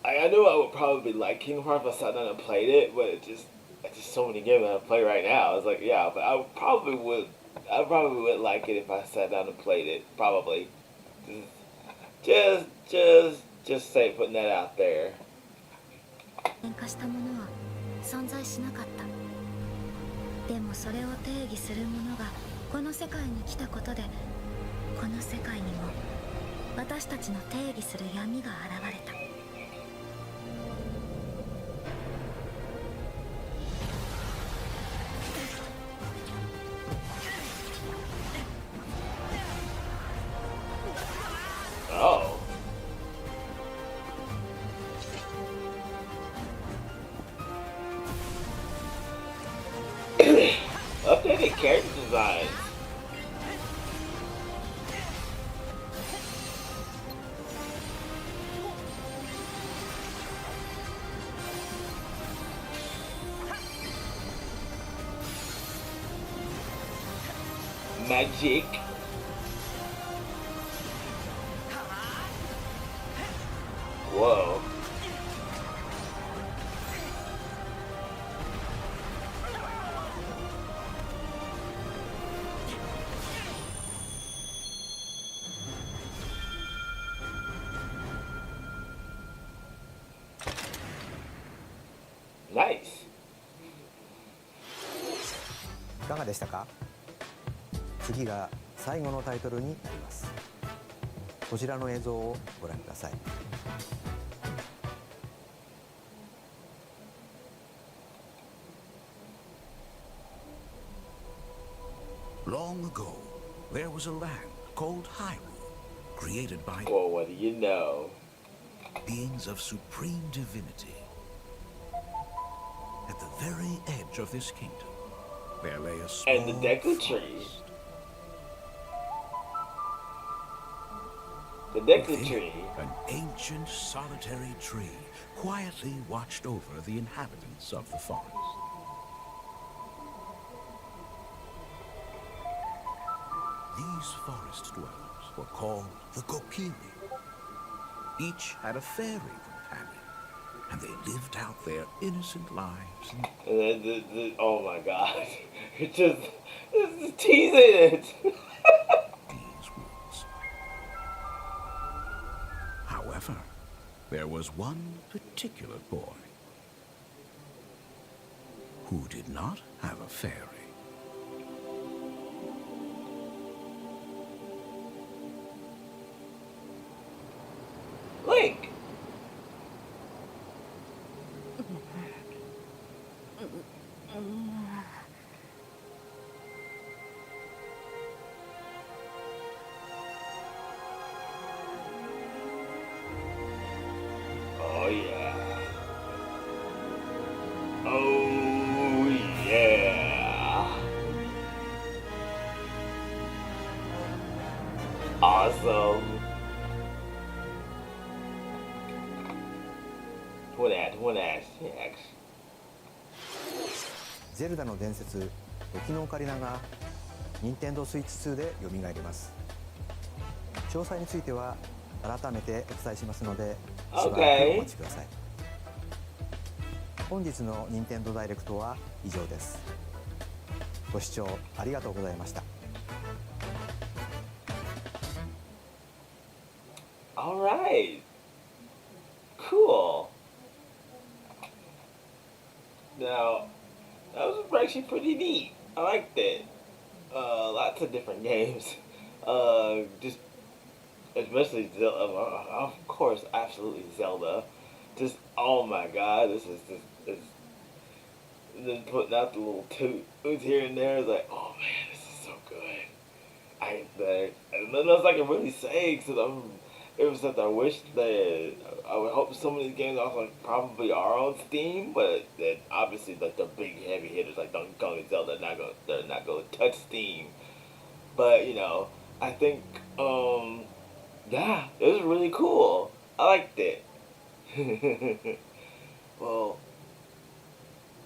I know I would probably like Kingdom Hearts if I sat down and played it, but it's just so many games I play right now. It's like, yeah, but I probably would like it if I sat down and played it. Probably. Just say putting that out there. 変化したものは存在しなかった。でもそれを定義するものがこの世界に来たことで、この世界にも私たちの定義する闇が現れた。Oh. Updated character design. Magic. Whoa. Nice. いかがでしたか？次が最後のタイトルになります。こちらの映像をご覧ください。Long ago, there was a land called Hyrule, created by what do you know? Beings of supreme divinity. At the very edge of this kingdom, there lay a small And the Deku Tree. forest. The Deku Within, Tree. An ancient solitary tree quietly watched over the inhabitants of the forest. These forest dwellers were called the Kokiri. Each had a fairy companion, and they lived out their innocent lives. Oh my god. It's teasing it. However, there was one particular boy who did not have a fairy. Link. Oh yeah. Oh yeah. Awesome. One ass. Yeah. ゼルダの伝説、時のオカリナが任天堂スイッチ2で蘇ります。詳細については改めてお伝えしますので、しばらくお待ちください。本日の任天堂ダイレクトは以上です。ご視聴ありがとうございました。All right. Cool. Now, that was actually pretty neat. I liked it. Lots of different games. Just especially Zelda. Of course, absolutely Zelda. Just oh my god, this. And then putting out the little toots here and there is like, oh man, this is so good. And then that's like I really say because it was that I wish that I would hope some of these games also probably are on Steam, but that obviously like the big heavy hitters like Donkey Kong and Zelda they're not going to touch Steam. But you know, I think yeah, it was really cool. I liked it. Well,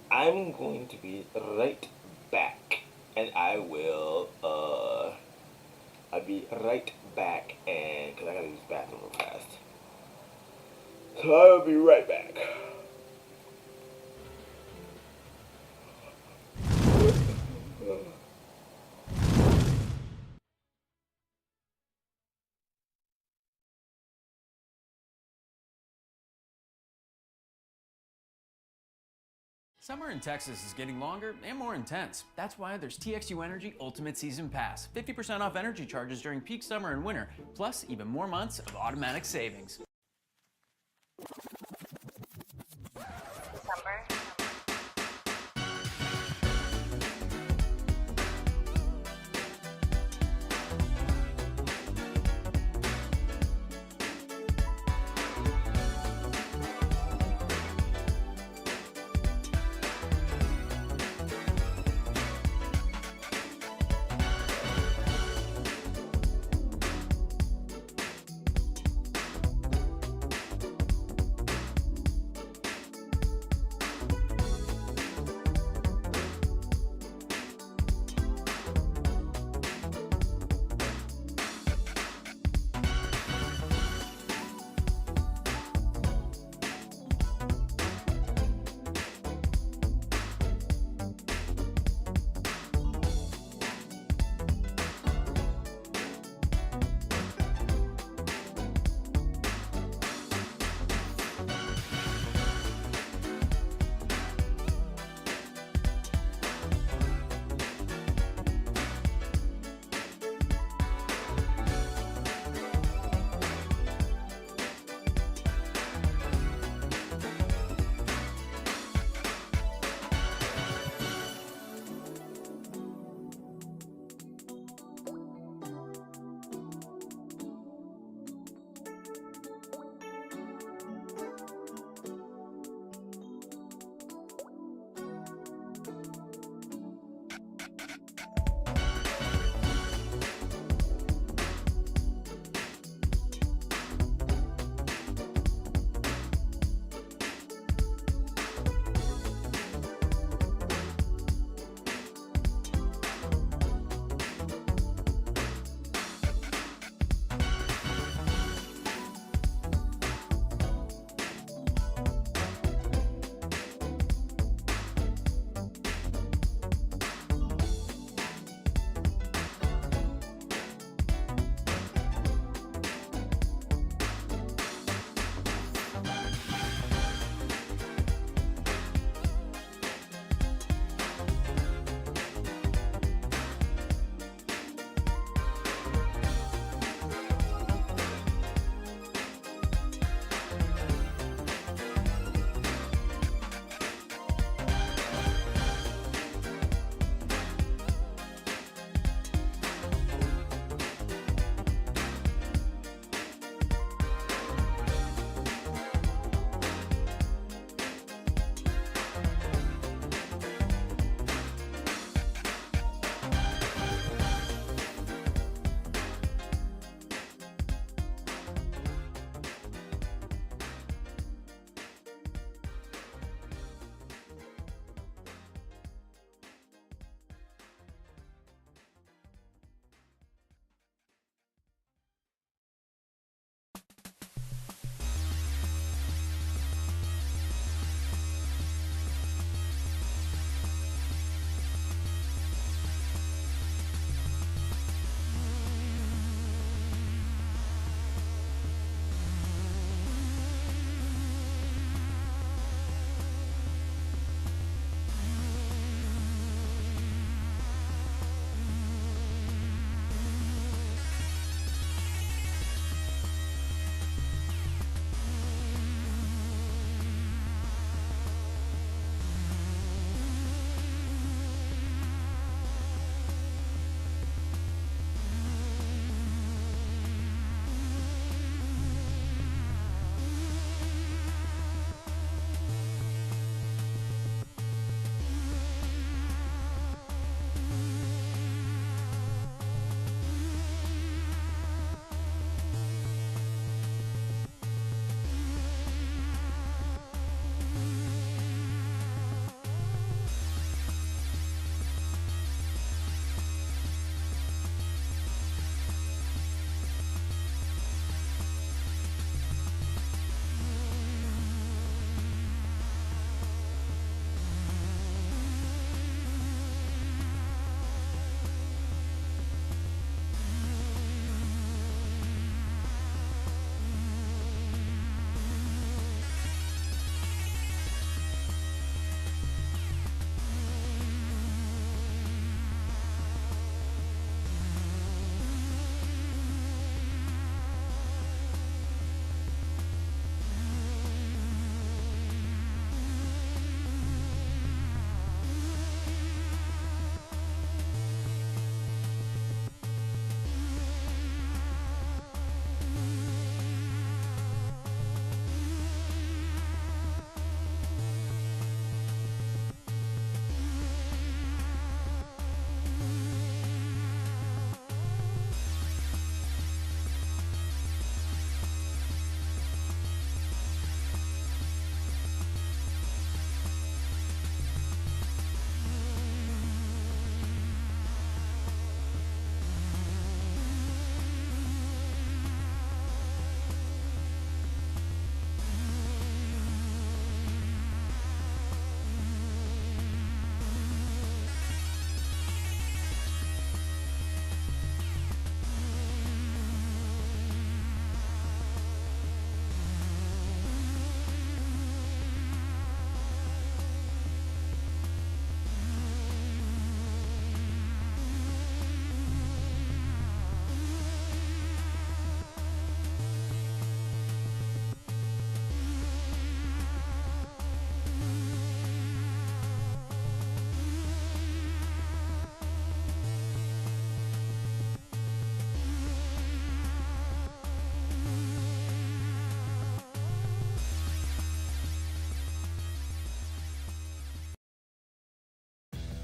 I'm going to be right back, and I will I'll be right back, and because I gotta use the bathroom real fast. So I'll be right back. Summer in Texas is getting longer and more intense. That's why there's TXU Energy Ultimate Season Pass. 50% off energy charges during peak summer and winter, plus even more months of automatic savings.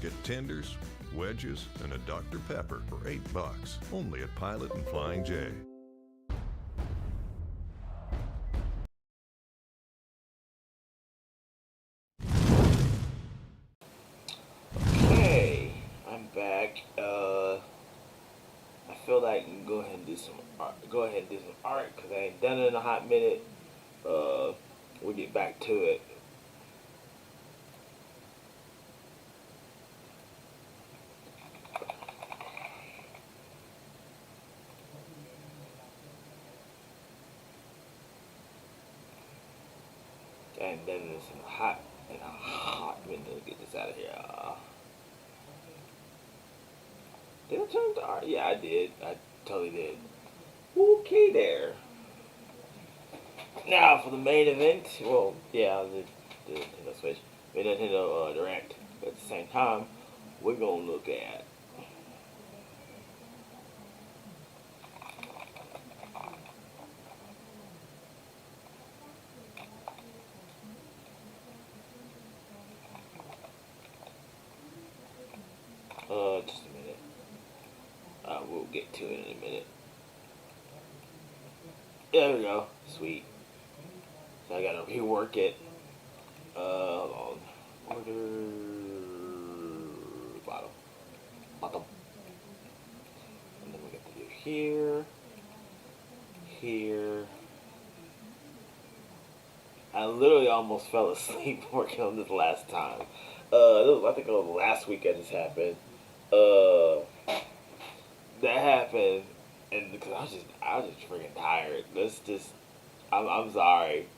Get tenders, wedges, and a Dr. Pepper for $8 only at Pilot and Flying J. Okay, I'm back. I feel like I can go ahead and do some art. Because I ain't done it in a hot minute. We'll get back to it. I ain't done this in a hot minute. Let's get this out of here. Did I turn to art? Yeah, I did. I totally did. Okay, there. Now for the main event. Well, yeah, the Nintendo Switch, the Nintendo Direct. But at the same time, we're gonna look at just a minute. We'll get to it in a minute. There we go. Sweet. So I gotta rework it. Hold on. Order bottom. And then we get to do here. I literally almost fell asleep working on this last time. I think it was last weekend this happened. That happened, and because I was just freaking tired. I'm sorry.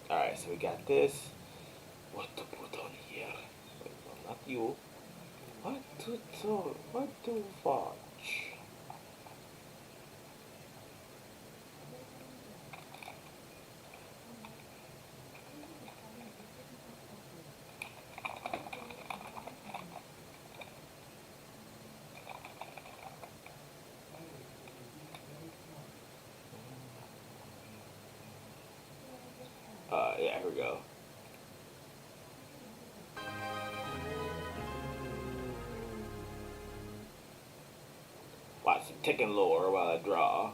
Alright, so we got this. What to put on here? No, not you. What to fudge? Yeah, here we go. Watch some Tekken lore while I draw.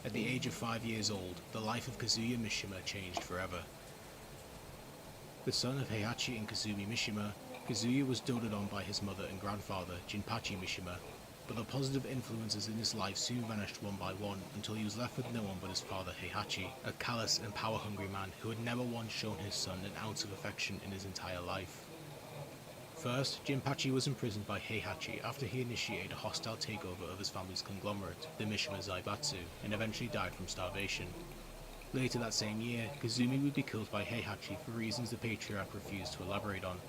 At the age of 5 years old, the life of Kazuya Mishima changed forever. The son of Heihachi and Kazumi Mishima, Kazuya was doted on by his mother and grandfather, Jinpachi Mishima, but the positive influences in his life soon vanished one by one until he was left with no one but his father Heihachi, a callous and power-hungry man who had never once shown his son an ounce of affection in his entire life. First, Jinpachi was imprisoned by Heihachi after he initiated a hostile takeover of his family's conglomerate, the Mishima Zaibatsu, and eventually died from starvation. Later that same year, Kazumi would be killed by Heihachi for reasons the patriarch refused to elaborate on.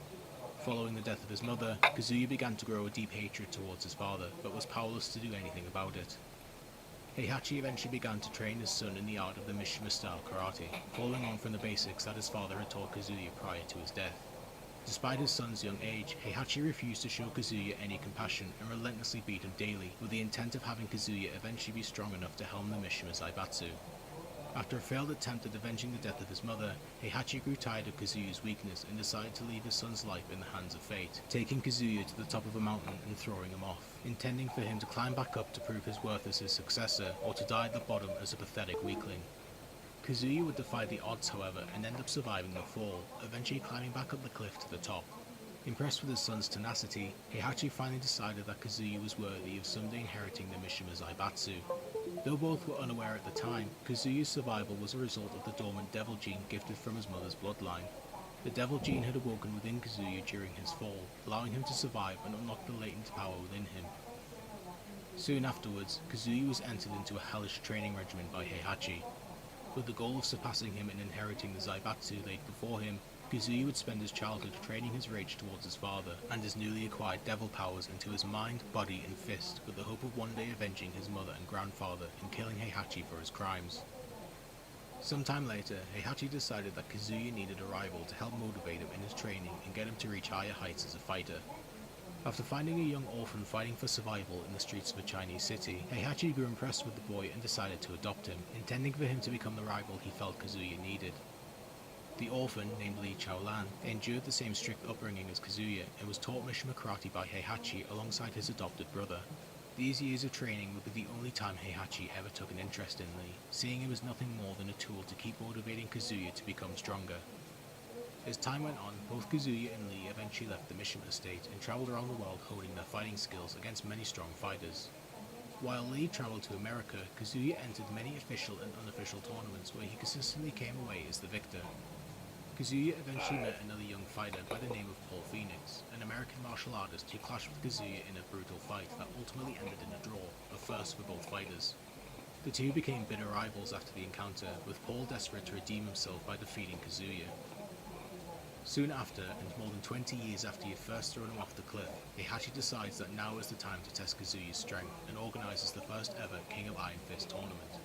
Following the death of his mother, Kazuya began to grow a deep hatred towards his father, but was powerless to do anything about it. Heihachi eventually began to train his son in the art of the Mishima-style karate, following on from the basics that his father had taught Kazuya prior to his death. Despite his son's young age, Heihachi refused to show Kazuya any compassion and relentlessly beat him daily, with the intent of having Kazuya eventually be strong enough to helm the Mishima Zaibatsu. After a failed attempt at avenging the death of his mother, Heihachi grew tired of Kazuya's weakness and decided to leave his son's life in the hands of fate, taking Kazuya to the top of a mountain and throwing him off, intending for him to climb back up to prove his worth as his successor, or to die at the bottom as a pathetic weakling. Kazuya would defy the odds, however, and end up surviving the fall, eventually climbing back up the cliff to the top. Impressed with his son's tenacity, Heihachi finally decided that Kazuya was worthy of someday inheriting the Mishima Zaibatsu. Though both were unaware at the time, Kazuya's survival was a result of the dormant devil gene gifted from his mother's bloodline. The devil gene had awoken within Kazuya during his fall, allowing him to survive and unlock the latent power within him. Soon afterwards, Kazuya was entered into a hellish training regimen by Heihachi. With the goal of surpassing him and inheriting the Zaibatsu laid before him, Kazuya would spend his childhood training his rage towards his father and his newly acquired devil powers into his mind, body and fist, with the hope of one day avenging his mother and grandfather and killing Heihachi for his crimes. Sometime later, Heihachi decided that Kazuya needed a rival to help motivate him in his training and get him to reach higher heights as a fighter. After finding a young orphan fighting for survival in the streets of a Chinese city, Heihachi grew impressed with the boy and decided to adopt him, intending for him to become the rival he felt Kazuya needed. The orphan, named Li Chaolan, endured the same strict upbringing as Kazuya and was taught Mishima karate by Heihachi alongside his adopted brother. These years of training would be the only time Heihachi ever took an interest in Li, seeing him as nothing more than a tool to keep motivating Kazuya to become stronger. As time went on, both Kazuya and Li eventually left the Mishima estate and travelled around the world honing their fighting skills against many strong fighters. While Li travelled to America, Kazuya entered many official and unofficial tournaments where he consistently came away as the victor. Kazuya eventually met another young fighter by the name of Paul Phoenix, an American martial artist who clashed with Kazuya in a brutal fight that ultimately ended in a draw, a first for both fighters. The two became bitter rivals after the encounter, with Paul desperate to redeem himself by defeating Kazuya. Soon after, and more than 20 years after he had first thrown him off the cliff, Heihachi decides that now is the time to test Kazuya's strength and organises the first ever King of Iron Fist tournament.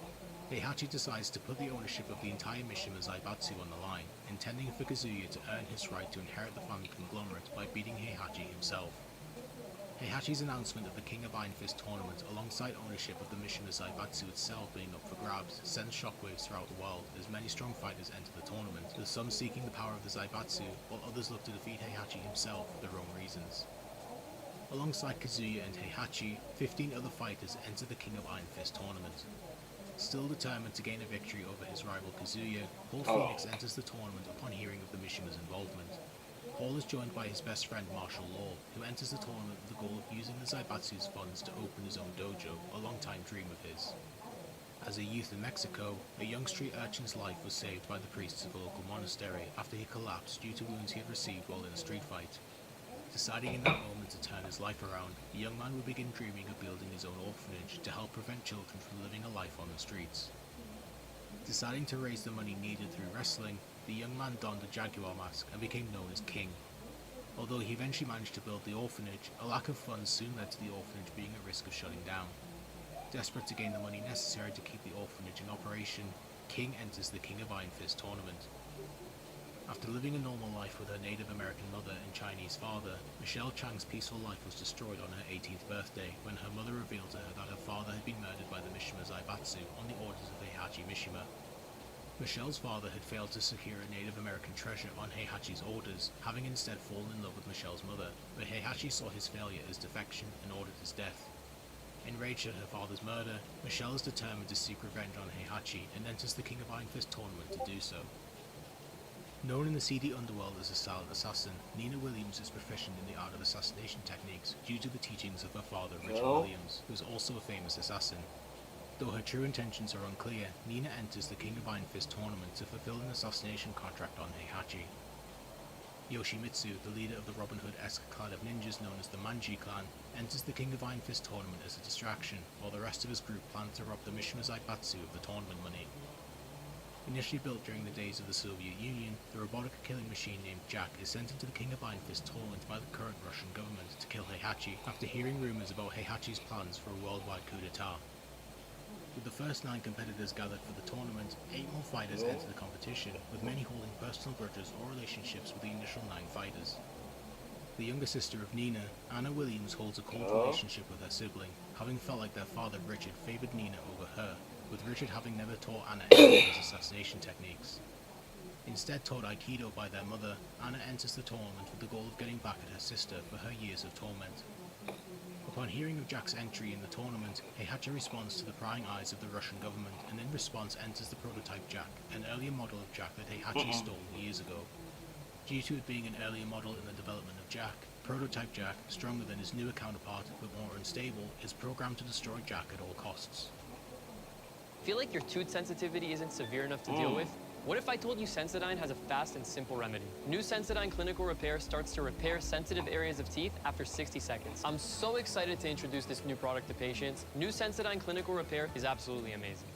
Heihachi decides to put the ownership of the entire Mishima Zaibatsu on the line, intending for Kazuya to earn his right to inherit the family conglomerate by beating Heihachi himself. Heihachi's announcement of the King of Iron Fist tournament alongside ownership of the Mishima Zaibatsu itself being up for grabs sends shockwaves throughout the world as many strong fighters enter the tournament, with some seeking the power of the Zaibatsu while others look to defeat Heihachi himself for their own reasons. Alongside Kazuya and Heihachi, 15 other fighters enter the King of Iron Fist tournament. Still determined to gain a victory over his rival Kazuya, Paul Phoenix enters the tournament upon hearing of the Mishima's involvement. Paul is joined by his best friend Marshall Law, who enters the tournament with the goal of using the Zaibatsu's funds to open his own dojo, a long-time dream of his. As a youth in Mexico, a young street urchin's life was saved by the priests of a local monastery after he collapsed due to wounds he had received while in a street fight. Deciding in that moment to turn his life around, the young man would begin dreaming of building his own orphanage to help prevent children from living a life on the streets. Deciding to raise the money needed through wrestling, the young man donned a jaguar mask and became known as King. Although he eventually managed to build the orphanage, a lack of funds soon led to the orphanage being at risk of shutting down. Desperate to gain the money necessary to keep the orphanage in operation, King enters the King of Iron Fist tournament. After living a normal life with her Native American mother and Chinese father, Michelle Chang's peaceful life was destroyed on her 18th birthday when her mother revealed to her that her father had been murdered by the Mishima Zaibatsu on the orders of Heihachi Mishima. Michelle's father had failed to secure a Native American treasure on Heihachi's orders, having instead fallen in love with Michelle's mother, but Heihachi saw his failure as defection and ordered his death. Enraged at her father's murder, Michelle is determined to seek revenge on Heihachi and enters the King of Iron Fist tournament to do so. Known in the seedy underworld as a silent assassin, Nina Williams is proficient in the art of assassination techniques due to the teachings of her father, Richard Williams, who is also a famous assassin. Though her true intentions are unclear, Nina enters the King of Iron Fist tournament to fulfill an assassination contract on Heihachi. Yoshimitsu, the leader of the Robin Hood-esque clan of ninjas known as the Manji clan, enters the King of Iron Fist tournament as a distraction, while the rest of his group plan to rob the Mishima Zaibatsu of the tournament money. Initially built during the days of the Soviet Union, the robotic killing machine named Jack is sent into the King of Iron Fist tournament by the current Russian government to kill Heihachi after hearing rumours about Heihachi's plans for a worldwide coup d'etat. With the first 9 competitors gathered for the tournament, 8 more fighters enter the competition, with many holding personal grudges or relationships with the initial 9 fighters. The younger sister of Nina, Anna Williams, holds a cold relationship with her sibling, having felt like their father Richard favoured Nina over her, with Richard having never taught Anna any of his assassination techniques. Instead taught Aikido by their mother, Anna enters the tournament with the goal of getting back at her sister for her years of torment. Upon hearing of Jack's entry in the tournament, Heihachi responds to the prying eyes of the Russian government and in response enters the prototype Jack, an earlier model of Jack that Heihachi stole years ago. Due to it being an earlier model in the development of Jack, prototype Jack, stronger than his newer counterpart but more unstable, is programmed to destroy Jack at all costs. Feel like your tooth sensitivity isn't severe enough to deal with? What if I told you Sensodyne has a fast and simple remedy? New Sensodyne Clinical Repair starts to repair sensitive areas of teeth after 60 seconds. I'm so excited to introduce this new product to patients. New Sensodyne Clinical Repair is absolutely amazing.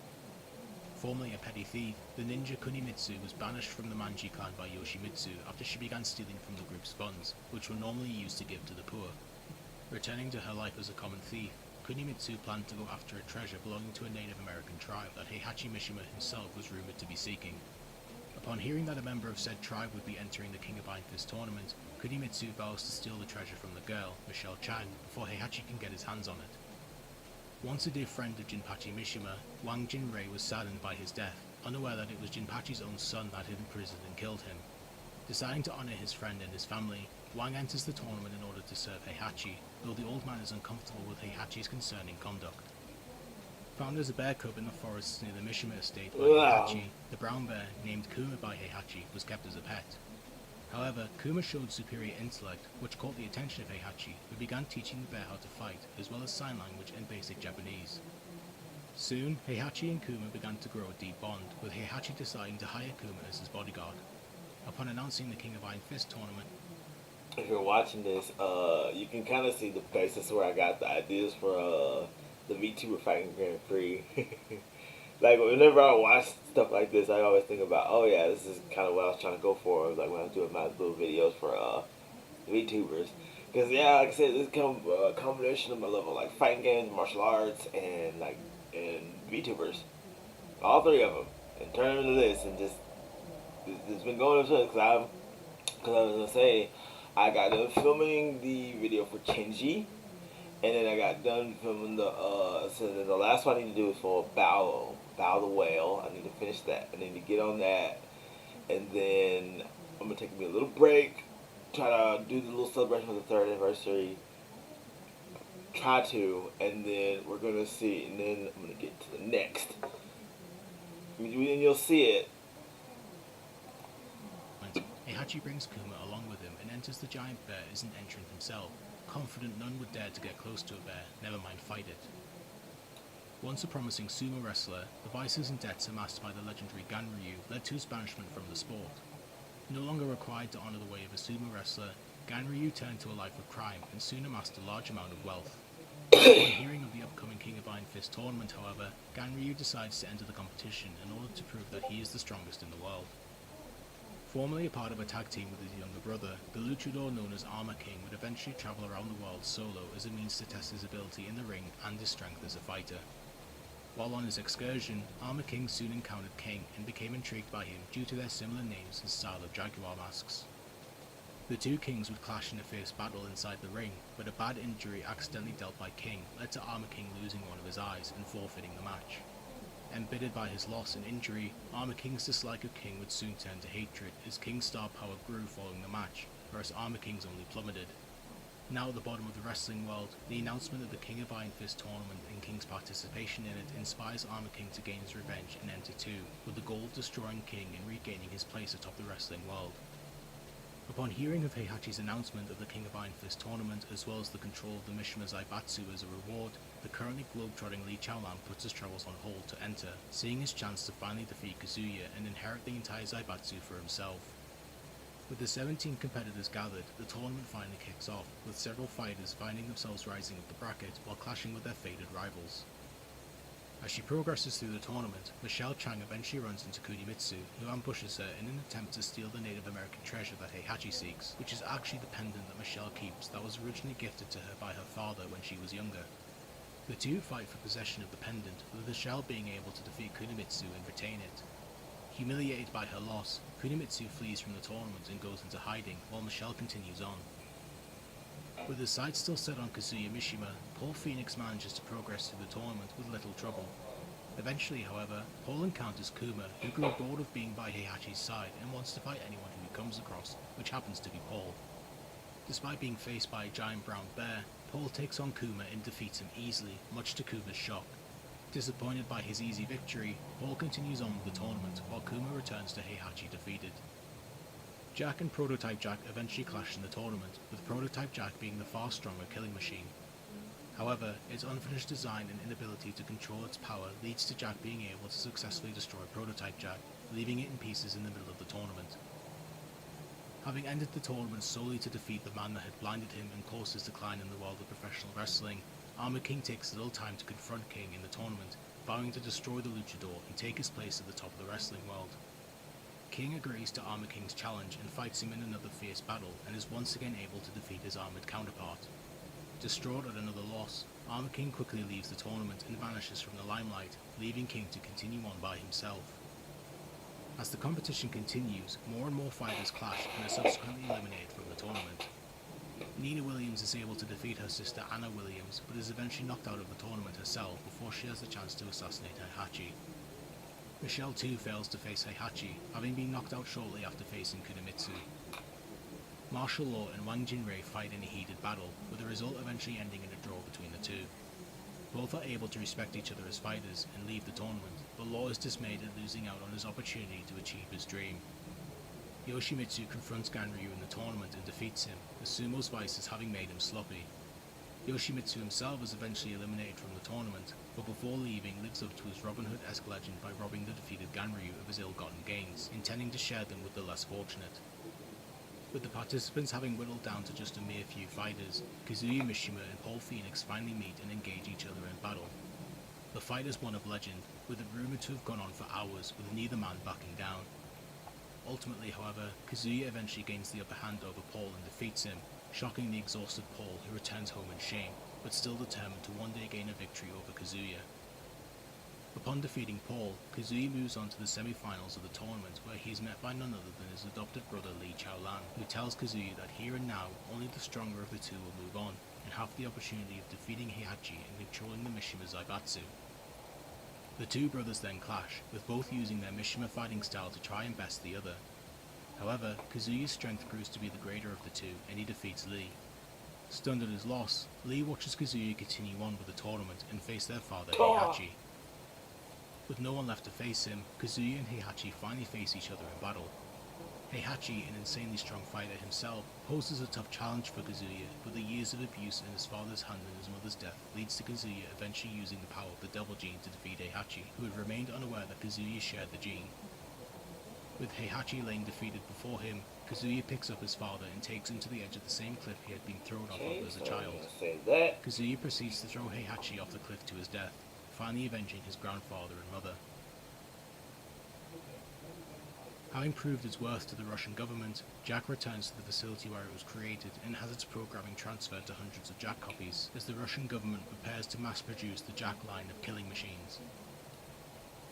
Formerly a petty thief, the ninja Kunimitsu was banished from the Manji clan by Yoshimitsu after she began stealing from the group's funds, which were normally used to give to the poor. Returning to her life as a common thief, Kunimitsu planned to go after a treasure belonging to a Native American tribe that Heihachi Mishima himself was rumored to be seeking. Upon hearing that a member of said tribe would be entering the King of Iron Fist tournament, Kunimitsu vows to steal the treasure from the girl, Michelle Chang, before Heihachi can get his hands on it. Once a dear friend of Jinpachi Mishima, Wang Jinrei was saddened by his death, unaware that it was Jinpachi's own son that had imprisoned and killed him. Deciding to honor his friend and his family, Wang enters the tournament in order to serve Heihachi, though the old man is uncomfortable with Heihachi's concerning conduct. Found as a bear cub in the forests near the Mishima estate by Heihachi, the brown bear, named Kuma by Heihachi, was kept as a pet. However, Kuma showed superior intellect, which caught the attention of Heihachi, who began teaching the bear how to fight, as well as sign language and basic Japanese. Soon, Heihachi and Kuma began to grow a deep bond, with Heihachi deciding to hire Kuma as his bodyguard. Upon announcing the King of Iron Fist tournament, if you're watching this, you can kind of see the basis where I got the ideas for the VTuber fighting Grand Prix. Like, whenever I watch stuff like this, I always think about, oh yeah, this is kind of what I was trying to go for, like when I was doing my little videos for VTubers. Because, yeah, like I said, this is a combination of my love of, like, fighting games, martial arts, and VTubers. All three of them. And turn them into this, and just, it's been going on because I was going to say, I got done filming the video for Kenji, and then I got done filming so then the last one I need to do is for Bao the Whale. I need to finish that. I need to get on that, and then I'm gonna take me a little break, try to do the little celebration of the 3rd anniversary. Try to, and then we're gonna see, and then I'm gonna get to the next, and you'll see it. Heihachi brings Kuma along with him and enters the giant bear as an entrant himself, confident none would dare to get close to a bear, never mind fight it. Once a promising sumo wrestler, the vices and debts amassed by the legendary Ganryu led to his banishment from the sport. No longer required to honor the way of a sumo wrestler, Ganryu turned to a life of crime and soon amassed a large amount of wealth. Upon hearing of the upcoming King of Iron Fist tournament, however, Ganryu decides to enter the competition in order to prove that he is the strongest in the world. Formerly a part of a tag team with his younger brother, the luchador known as Armor King would eventually travel around the world solo as a means to test his ability in the ring and his strength as a fighter. While on his excursion, Armor King soon encountered King and became intrigued by him due to their similar names and style of jaguar masks. The two kings would clash in a fierce battle inside the ring, but a bad injury accidentally dealt by King led to Armor King losing one of his eyes and forfeiting the match. Embittered by his loss and injury, Armor King's dislike of King would soon turn to hatred as King's star power grew following the match, whereas Armor King's only plummeted. Now at the bottom of the wrestling world, the announcement of the King of Iron Fist tournament and King's participation in it inspires Armor King to gain his revenge and enter 2, with the goal of destroying King and regaining his place atop the wrestling world. Upon hearing of Heihachi's announcement of the King of Iron Fist tournament, as well as the control of the Mishima Zaibatsu as a reward, the currently globe-trotting Li Chaolan puts his travels on hold to enter, seeing his chance to finally defeat Kazuya and inherit the entire Zaibatsu for himself. With the 17 competitors gathered, the tournament finally kicks off, with several fighters finding themselves rising up the bracket while clashing with their faded rivals. As she progresses through the tournament, Michelle Chang eventually runs into Kunimitsu, who ambushes her in an attempt to steal the Native American treasure that Heihachi seeks, which is actually the pendant that Michelle keeps that was originally gifted to her by her father when she was younger. The two fight for possession of the pendant, with Michelle being able to defeat Kunimitsu and retain it. Humiliated by her loss, Kunimitsu flees from the tournament and goes into hiding, while Michelle continues on. With his sights still set on Kazuya Mishima, Paul Phoenix manages to progress through the tournament with little trouble. Eventually, however, Paul encounters Kuma, who grew bored of being by Heihachi's side and wants to fight anyone who he comes across, which happens to be Paul. Despite being faced by a giant brown bear, Paul takes on Kuma and defeats him easily, much to Kuma's shock. Disappointed by his easy victory, Paul continues on with the tournament, while Kuma returns to Heihachi defeated. Jack and Prototype Jack eventually clash in the tournament, with Prototype Jack being the far stronger killing machine. However, its unfinished design and inability to control its power leads to Jack being able to successfully destroy Prototype Jack, leaving it in pieces in the middle of the tournament. Having ended the tournament solely to defeat the man that had blinded him and caused his decline in the world of professional wrestling, Armor King takes little time to confront King in the tournament, vowing to destroy the luchador and take his place at the top of the wrestling world. King agrees to Armor King's challenge and fights him in another fierce battle, and is once again able to defeat his armored counterpart. Distraught at another loss, Armor King quickly leaves the tournament and vanishes from the limelight, leaving King to continue on by himself. As the competition continues, more and more fighters clash and are subsequently eliminated from the tournament. Nina Williams is able to defeat her sister Anna Williams, but is eventually knocked out of the tournament herself before she has the chance to assassinate Heihachi. Michelle too fails to face Heihachi, having been knocked out shortly after facing Kunimitsu. Martial Law and Wang Jinrei fight in a heated battle, with the result eventually ending in a draw between the two. Both are able to respect each other as fighters and leave the tournament, but Law is dismayed at losing out on his opportunity to achieve his dream. Yoshimitsu confronts Ganryu in the tournament and defeats him, as Sumo's vices having made him sloppy. Yoshimitsu himself is eventually eliminated from the tournament, but before leaving lives up to his Robin Hood-esque legend by robbing the defeated Ganryu of his ill-gotten gains, intending to share them with the less fortunate. With the participants having whittled down to just a mere few fighters, Kazuya Mishima and Paul Phoenix finally meet and engage each other in battle. The fight is one of legend, with it rumoured to have gone on for hours with neither man backing down. Ultimately, however, Kazuya eventually gains the upper hand over Paul and defeats him, shocking the exhausted Paul, who returns home in shame, but still determined to one day gain a victory over Kazuya. Upon defeating Paul, Kazuya moves on to the semi-finals of the tournament, where he is met by none other than his adopted brother Li Chaolan, who tells Kazuya that here and now, only the stronger of the two will move on, and have the opportunity of defeating Heihachi and controlling the Mishima Zaibatsu. The two brothers then clash, with both using their Mishima fighting style to try and best the other. However, Kazuya's strength proves to be the greater of the two, and he defeats Li. Stunned at his loss, Li watches Kazuya continue on with the tournament and face their father Heihachi. With no one left to face him, Kazuya and Heihachi finally face each other in battle. Heihachi, an insanely strong fighter himself, poses a tough challenge for Kazuya, but the years of abuse and his father's hand in his mother's death leads to Kazuya eventually using the power of the Devil Gene to defeat Heihachi, who had remained unaware that Kazuya shared the gene. With Heihachi laying defeated before him, Kazuya picks up his father and takes him to the edge of the same cliff he had been thrown off of as a child. Kazuya proceeds to throw Heihachi off the cliff to his death, finally avenging his grandfather and mother. Having proved its worth to the Russian government, Jack returns to the facility where it was created and has its programming transferred to hundreds of Jack copies, as the Russian government prepares to mass-produce the Jack line of killing machines.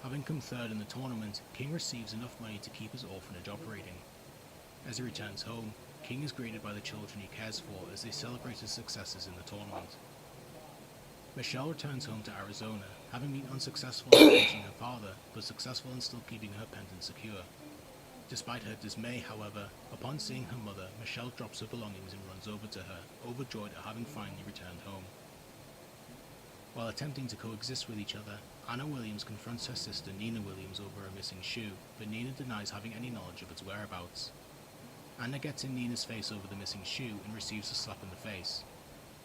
Having come third in the tournament, King receives enough money to keep his orphanage operating. As he returns home, King is greeted by the children he cares for as they celebrate his successes in the tournament. Michelle returns home to Arizona, having been unsuccessful in avenging her father, but successful in still keeping her pendant secure. Despite her dismay, however, upon seeing her mother, Michelle drops her belongings and runs over to her, overjoyed at having finally returned home. While attempting to coexist with each other, Anna Williams confronts her sister Nina Williams over a missing shoe, but Nina denies having any knowledge of its whereabouts. Anna gets in Nina's face over the missing shoe and receives a slap in the face.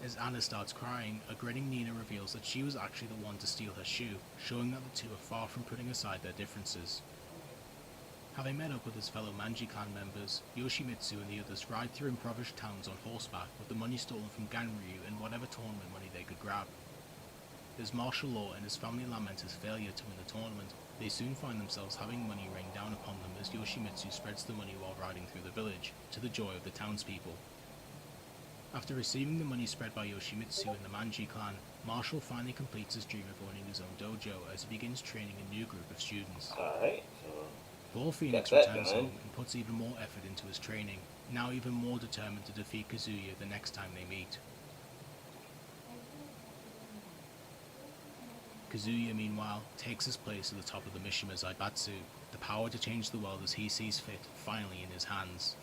As Anna starts crying, a grinning Nina reveals that she was actually the one to steal her shoe, showing that the two are far from putting aside their differences. Having met up with his fellow Manji clan members, Yoshimitsu and the others ride through impoverished towns on horseback with the money stolen from Ganryu and whatever tournament money they could grab. As Martial Law and his family lament his failure to win the tournament, they soon find themselves having money rain down upon them as Yoshimitsu spreads the money while riding through the village, to the joy of the townspeople. After receiving the money spread by Yoshimitsu and the Manji clan, Marshall finally completes his dream of owning his own dojo as he begins training a new group of students. Alright, so Paul Phoenix returns home and puts even more effort into his training, now even more determined to defeat Kazuya the next time they meet. Kazuya, meanwhile, takes his place at the top of the Mishima Zaibatsu, the power to change the world as he sees fit finally in his hands.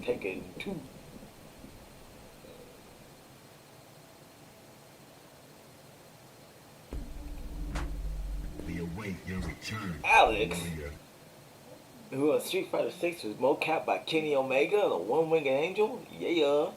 Tekken 2. We await your return. Alex, warrior. who on Street Fighter 6 was mocapped by Kenny Omega, the One-Winged Angel? Yeah.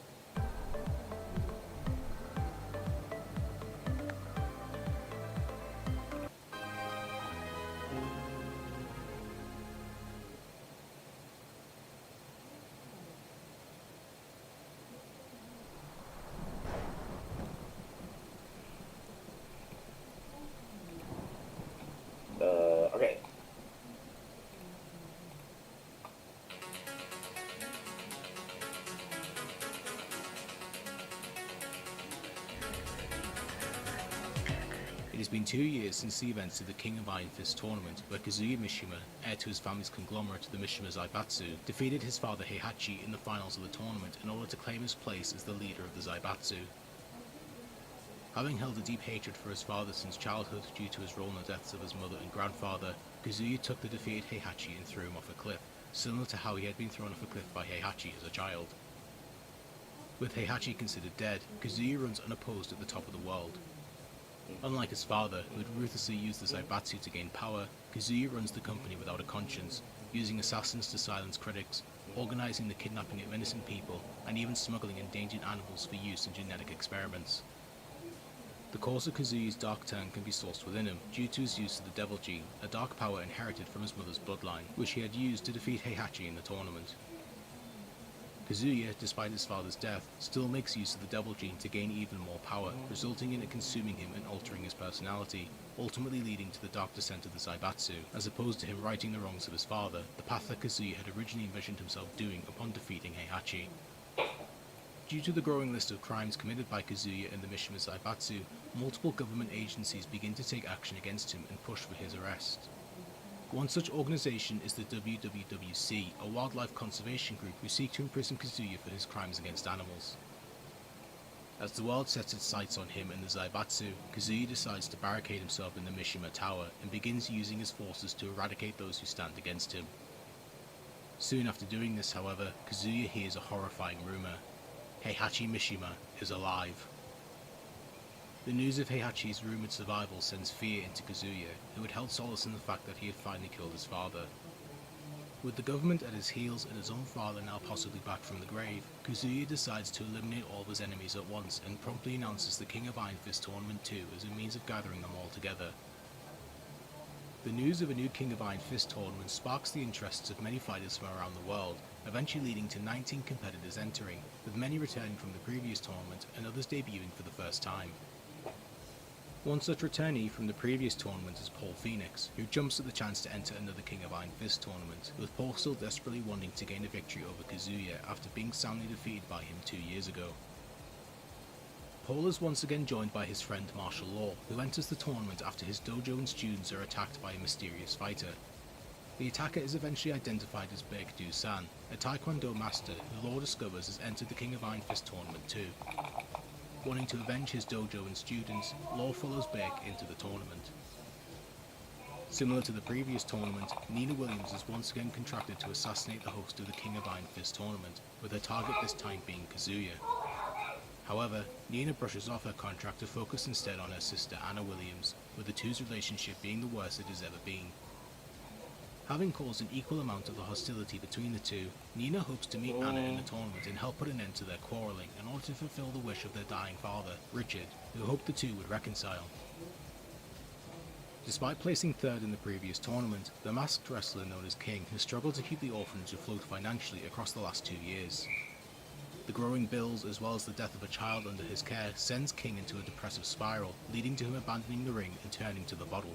has been 2 years since the events of the King of Iron Fist tournament, where Kazuya Mishima, heir to his family's conglomerate, the Mishima Zaibatsu, defeated his father Heihachi in the finals of the tournament in order to claim his place as the leader of the Zaibatsu. Having held a deep hatred for his father since childhood due to his role in the deaths of his mother and grandfather, Kazuya took the defeated Heihachi and threw him off a cliff, similar to how he had been thrown off a cliff by Heihachi as a child. With Heihachi considered dead, Kazuya runs unopposed at the top of the world. Unlike his father, who had ruthlessly used the Zaibatsu to gain power, Kazuya runs the company without a conscience, using assassins to silence critics, organizing the kidnapping of innocent people, and even smuggling endangered animals for use in genetic experiments. The cause of Kazuya's dark turn can be sourced within him, due to his use of the Devil Gene, a dark power inherited from his mother's bloodline, which he had used to defeat Heihachi in the tournament. Kazuya, despite his father's death, still makes use of the Devil Gene to gain even more power, resulting in it consuming him and altering his personality, ultimately leading to the dark descent of the Zaibatsu, as opposed to him righting the wrongs of his father, the path that Kazuya had originally envisioned himself doing upon defeating Heihachi. Due to the growing list of crimes committed by Kazuya and the Mishima Zaibatsu, multiple government agencies begin to take action against him and push for his arrest. One such organization is the WWWC, a wildlife conservation group who seek to imprison Kazuya for his crimes against animals. As the world sets its sights on him and the Zaibatsu, Kazuya decides to barricade himself in the Mishima Tower and begins using his forces to eradicate those who stand against him. Soon after doing this, however, Kazuya hears a horrifying rumor. Heihachi Mishima is alive. The news of Heihachi's rumored survival sends fear into Kazuya, who had held solace in the fact that he had finally killed his father. With the government at his heels and his own father now possibly back from the grave, Kazuya decides to eliminate all of his enemies at once and promptly announces the King of Iron Fist Tournament 2 as a means of gathering them all together. The news of a new King of Iron Fist tournament sparks the interests of many fighters from around the world, eventually leading to 19 competitors entering, with many returning from the previous tournament and others debuting for the first time. One such returnee from the previous tournament is Paul Phoenix, who jumps at the chance to enter another King of Iron Fist tournament, with Paul still desperately wanting to gain a victory over Kazuya after being soundly defeated by him 2 years ago. Paul is once again joined by his friend Martial Law, who enters the tournament after his dojo and students are attacked by a mysterious fighter. The attacker is eventually identified as Baek Do-san, a Taekwondo master who Law discovers has entered the King of Iron Fist tournament too. Wanting to avenge his dojo and students, Law follows Baek into the tournament. Similar to the previous tournament, Nina Williams is once again contracted to assassinate the host of the King of Iron Fist tournament, with her target this time being Kazuya. However, Nina brushes off her contract to focus instead on her sister Anna Williams, with the two's relationship being the worst it has ever been. Having caused an equal amount of the hostility between the two, Nina hopes to meet Anna in the tournament and help put an end to their quarrelling in order to fulfill the wish of their dying father, Richard, who hoped the two would reconcile. Despite placing third in the previous tournament, the masked wrestler known as King has struggled to keep the orphanage afloat financially across the last 2 years. The growing bills, as well as the death of a child under his care, sends King into a depressive spiral, leading to him abandoning the ring and turning to the bottle.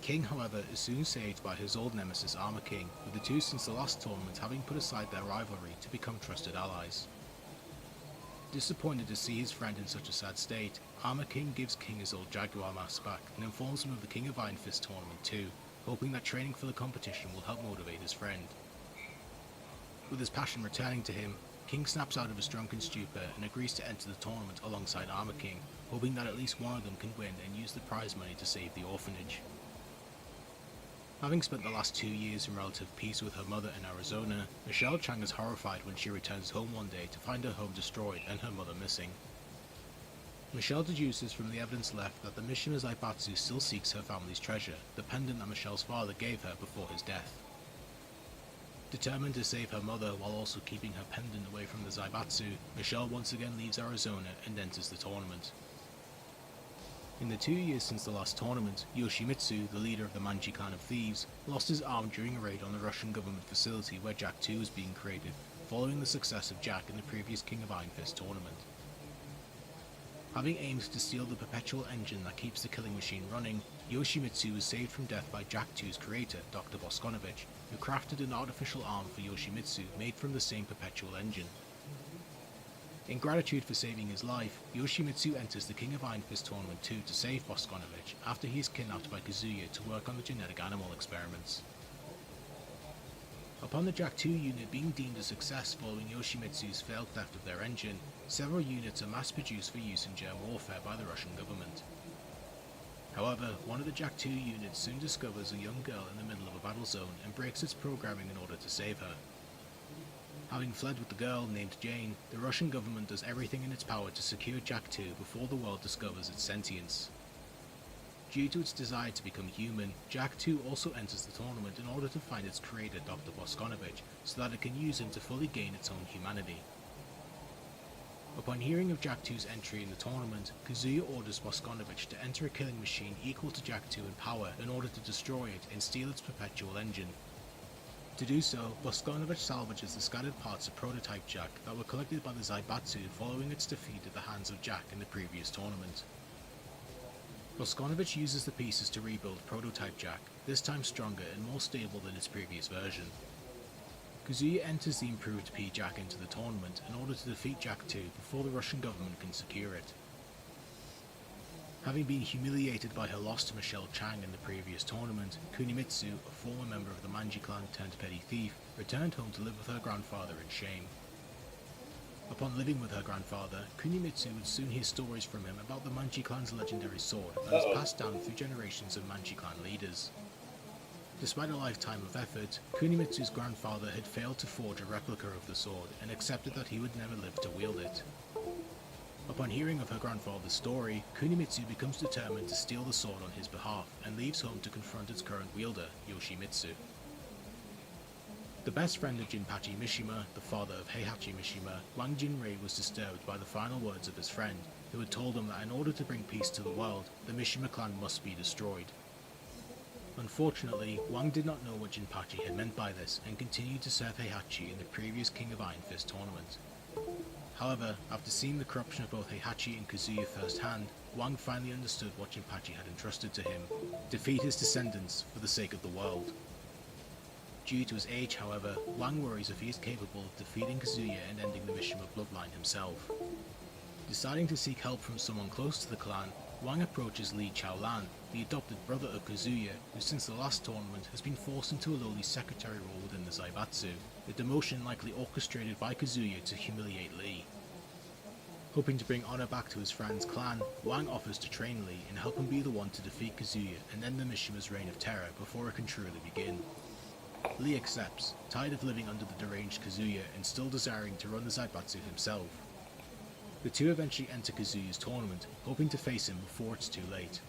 King, however, is soon saved by his old nemesis Armor King, with the two since the last tournament having put aside their rivalry to become trusted allies. Disappointed to see his friend in such a sad state, Armor King gives King his old Jaguar mask back and informs him of the King of Iron Fist tournament too, hoping that training for the competition will help motivate his friend. With his passion returning to him, King snaps out of his drunken stupor and agrees to enter the tournament alongside Armor King, hoping that at least one of them can win and use the prize money to save the orphanage. Having spent the last 2 years in relative peace with her mother in Arizona, Michelle Chang is horrified when she returns home one day to find her home destroyed and her mother missing. Michelle deduces from the evidence left that the Mishima Zaibatsu still seeks her family's treasure, the pendant that Michelle's father gave her before his death. Determined to save her mother while also keeping her pendant away from the Zaibatsu, Michelle once again leaves Arizona and enters the tournament. In the 2 years since the last tournament, Yoshimitsu, the leader of the Manji clan of thieves, lost his arm during a raid on the Russian government facility where Jak 2 was being created, following the success of Jak in the previous King of Iron Fist tournament. Having aimed to steal the perpetual engine that keeps the killing machine running, Yoshimitsu was saved from death by Jak 2's creator, Dr. Voskonovich, who crafted an artificial arm for Yoshimitsu made from the same perpetual engine. In gratitude for saving his life, Yoshimitsu enters the King of Iron Fist Tournament 2 to save Bosconovich after he is kidnapped by Kazuya to work on the genetic animal experiments. Upon the Jak 2 unit being deemed a success following Yoshimitsu's failed theft of their engine, several units are mass-produced for use in germ warfare by the Russian government. However, one of the Jak 2 units soon discovers a young girl in the middle of a battle zone and breaks its programming in order to save her. Having fled with the girl, named Jane, the Russian government does everything in its power to secure Jak 2 before the world discovers its sentience. Due to its desire to become human, Jak 2 also enters the tournament in order to find its creator Dr. Bosconovich, so that it can use him to fully gain its own humanity. Upon hearing of Jak 2's entry in the tournament, Kazuya orders Bosconovich to enter a killing machine equal to Jak 2 in power in order to destroy it and steal its perpetual engine. To do so, Bosconovich salvages the scattered parts of Prototype Jak that were collected by the Zaibatsu following its defeat at the hands of Jak in the previous tournament. Bosconovich uses the pieces to rebuild Prototype Jak, this time stronger and more stable than its previous version. Kazuya enters the improved P-Jak into the tournament in order to defeat Jak 2 before the Russian government can secure it. Having been humiliated by her loss to Michelle Chang in the previous tournament, Kunimitsu, a former member of the Manji clan turned petty thief, returned home to live with her grandfather in shame. Upon living with her grandfather, Kunimitsu would soon hear stories from him about the Manji clan's legendary sword that was passed down through generations of Manji clan leaders. Despite a lifetime of effort, Kunimitsu's grandfather had failed to forge a replica of the sword and accepted that he would never live to wield it. Upon hearing of her grandfather's story, Kunimitsu becomes determined to steal the sword on his behalf and leaves home to confront its current wielder, Yoshimitsu. The best friend of Jinpachi Mishima, the father of Heihachi Mishima, Wang Jinrei was disturbed by the final words of his friend, who had told him that in order to bring peace to the world, the Mishima clan must be destroyed. Unfortunately, Wang did not know what Jinpachi had meant by this and continued to serve Heihachi in the previous King of Iron Fist tournament. However, after seeing the corruption of both Heihachi and Kazuya firsthand, Wang finally understood what Jinpachi had entrusted to him: defeat his descendants for the sake of the world. Due to his age, however, Wang worries if he is capable of defeating Kazuya and ending the Mishima bloodline himself. Deciding to seek help from someone close to the clan, Wang approaches Li Chaolan, the adopted brother of Kazuya, who since the last tournament has been forced into a lowly secretary role within the Zaibatsu, a demotion likely orchestrated by Kazuya to humiliate Li. Hoping to bring honor back to his friend's clan, Wang offers to train Li and help him be the one to defeat Kazuya and end the Mishima's reign of terror before it can truly begin. Li accepts, tired of living under the deranged Kazuya and still desiring to run the Zaibatsu himself. The two eventually enter Kazuya's tournament, hoping to face him before it's too late.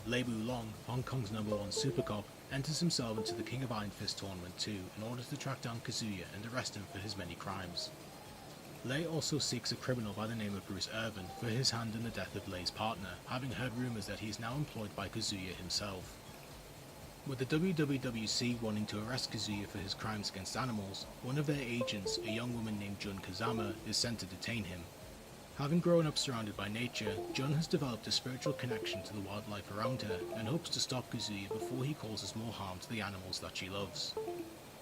Lei Long, Hong Kong's #1 super cop, enters himself into the King of Iron Fist Tournament 2 in order to track down Kazuya and arrest him for his many crimes. Lei also seeks a criminal by the name of Bruce Irvin for his hand in the death of Lei's partner, having heard rumours that he is now employed by Kazuya himself. With the WWWC wanting to arrest Kazuya for his crimes against animals, one of their agents, a young woman named Jun Kazama, is sent to detain him. Having grown up surrounded by nature, Jun has developed a spiritual connection to the wildlife around her and hopes to stop Kazuya before he causes more harm to the animals that she loves.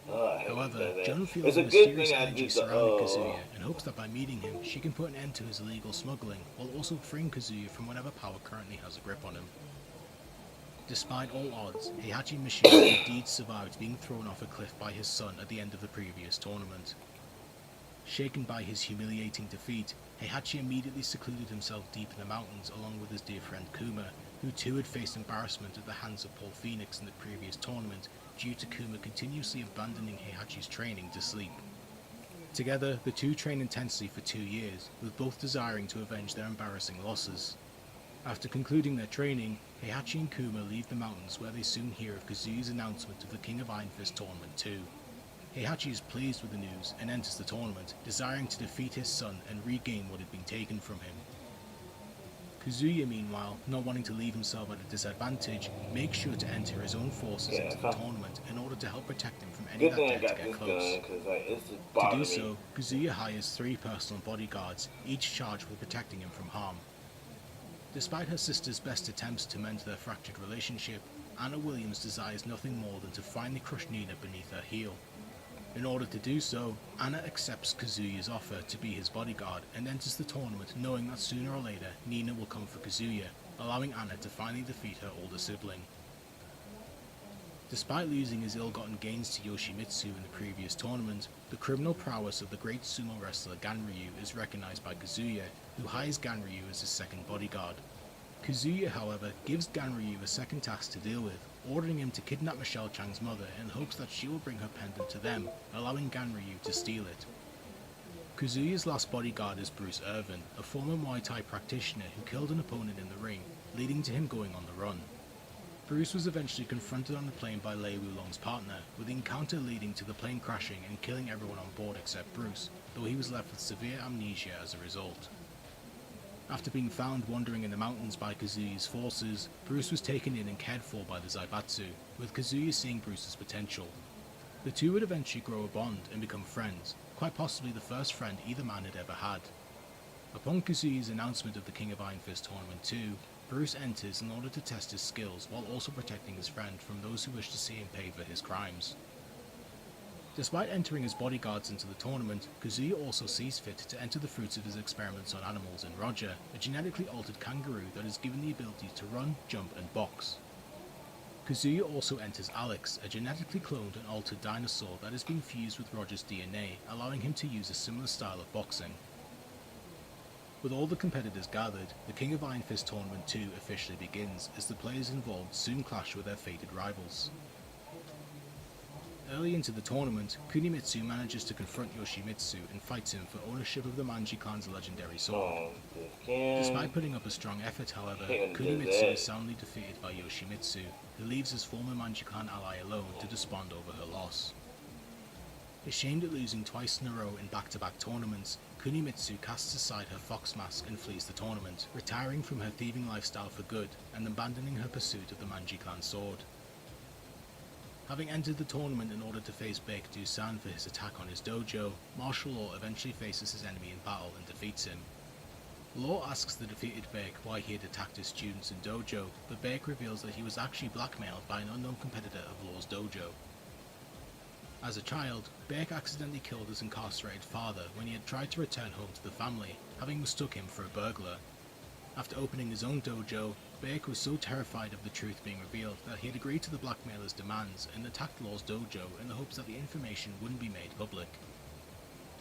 However, Jun feels a mysterious energy surrounding Kazuya and hopes that by meeting him, she can put an end to his illegal smuggling while also freeing Kazuya from whatever power currently has a grip on him. Despite all odds, Heihachi Mishima indeed survived being thrown off a cliff by his son at the end of the previous tournament. Shaken by his humiliating defeat, Heihachi immediately secluded himself deep in the mountains along with his dear friend Kuma, who too had faced embarrassment at the hands of Paul Phoenix in the previous tournament due to Kuma continuously abandoning Heihachi's training to sleep. Together, the two train intensely for 2 years, with both desiring to avenge their embarrassing losses. After concluding their training, Heihachi and Kuma leave the mountains where they soon hear of Kazuya's announcement of the King of Iron Fist Tournament 2. Heihachi is pleased with the news and enters the tournament, desiring to defeat his son and regain what had been taken from him. Kazuya, meanwhile, not wanting to leave himself at a disadvantage, makes sure to enter his own forces into the tournament in order to help protect him from any that dare to get close. To do so, Kazuya hires 3 personal bodyguards, each charged with protecting him from harm. Despite her sister's best attempts to mend their fractured relationship, Anna Williams desires nothing more than to finally crush Nina beneath her heel. In order to do so, Anna accepts Kazuya's offer to be his bodyguard and enters the tournament knowing that sooner or later Nina will come for Kazuya, allowing Anna to finally defeat her older sibling. Despite losing his ill-gotten gains to Yoshimitsu in the previous tournament, the criminal prowess of the great sumo wrestler Ganryu is recognized by Kazuya, who hires Ganryu as his second bodyguard. Kazuya, however, gives Ganryu a second task to deal with, ordering him to kidnap Michelle Chang's mother in hopes that she will bring her pendant to them, allowing Ganryu to steal it. Kazuya's last bodyguard is Bruce Irvin, a former Muay Thai practitioner who killed an opponent in the ring, leading to him going on the run. Bruce was eventually confronted on the plane by Lei Wulong's partner, with the encounter leading to the plane crashing and killing everyone on board except Bruce, though he was left with severe amnesia as a result. After being found wandering in the mountains by Kazuya's forces, Bruce was taken in and cared for by the Zaibatsu, with Kazuya seeing Bruce's potential. The two would eventually grow a bond and become friends, quite possibly the first friend either man had ever had. Upon Kazuya's announcement of the King of Iron Fist Tournament 2, Bruce enters in order to test his skills while also protecting his friend from those who wish to see him pay for his crimes. Despite entering as bodyguards into the tournament, Kazuya also sees fit to enter the fruits of his experiments on animals in Roger, a genetically altered kangaroo that is given the ability to run, jump and box. Kazuya also enters Alex, a genetically cloned and altered dinosaur that has been fused with Roger's DNA, allowing him to use a similar style of boxing. With all the competitors gathered, the King of Iron Fist Tournament 2 officially begins, as the players involved soon clash with their fated rivals. Early into the tournament, Kunimitsu manages to confront Yoshimitsu and fights him for ownership of the Manji clan's legendary sword. Despite putting up a strong effort, however, Kunimitsu is soundly defeated by Yoshimitsu, who leaves his former Manji clan ally alone to despond over her loss. Ashamed at losing twice in a row in back-to-back tournaments, Kunimitsu casts aside her fox mask and flees the tournament, retiring from her thieving lifestyle for good and abandoning her pursuit of the Manji clan sword. Having entered the tournament in order to face Baek Do-san for his attack on his dojo, Martial Law eventually faces his enemy in battle and defeats him. Law asks the defeated Baek why he had attacked his students in dojo, but Baek reveals that he was actually blackmailed by an unknown competitor of Law's dojo. As a child, Baek accidentally killed his incarcerated father when he had tried to return home to the family, having mistook him for a burglar. After opening his own dojo, Baek was so terrified of the truth being revealed that he had agreed to the blackmailer's demands and attacked Law's dojo in the hopes that the information wouldn't be made public.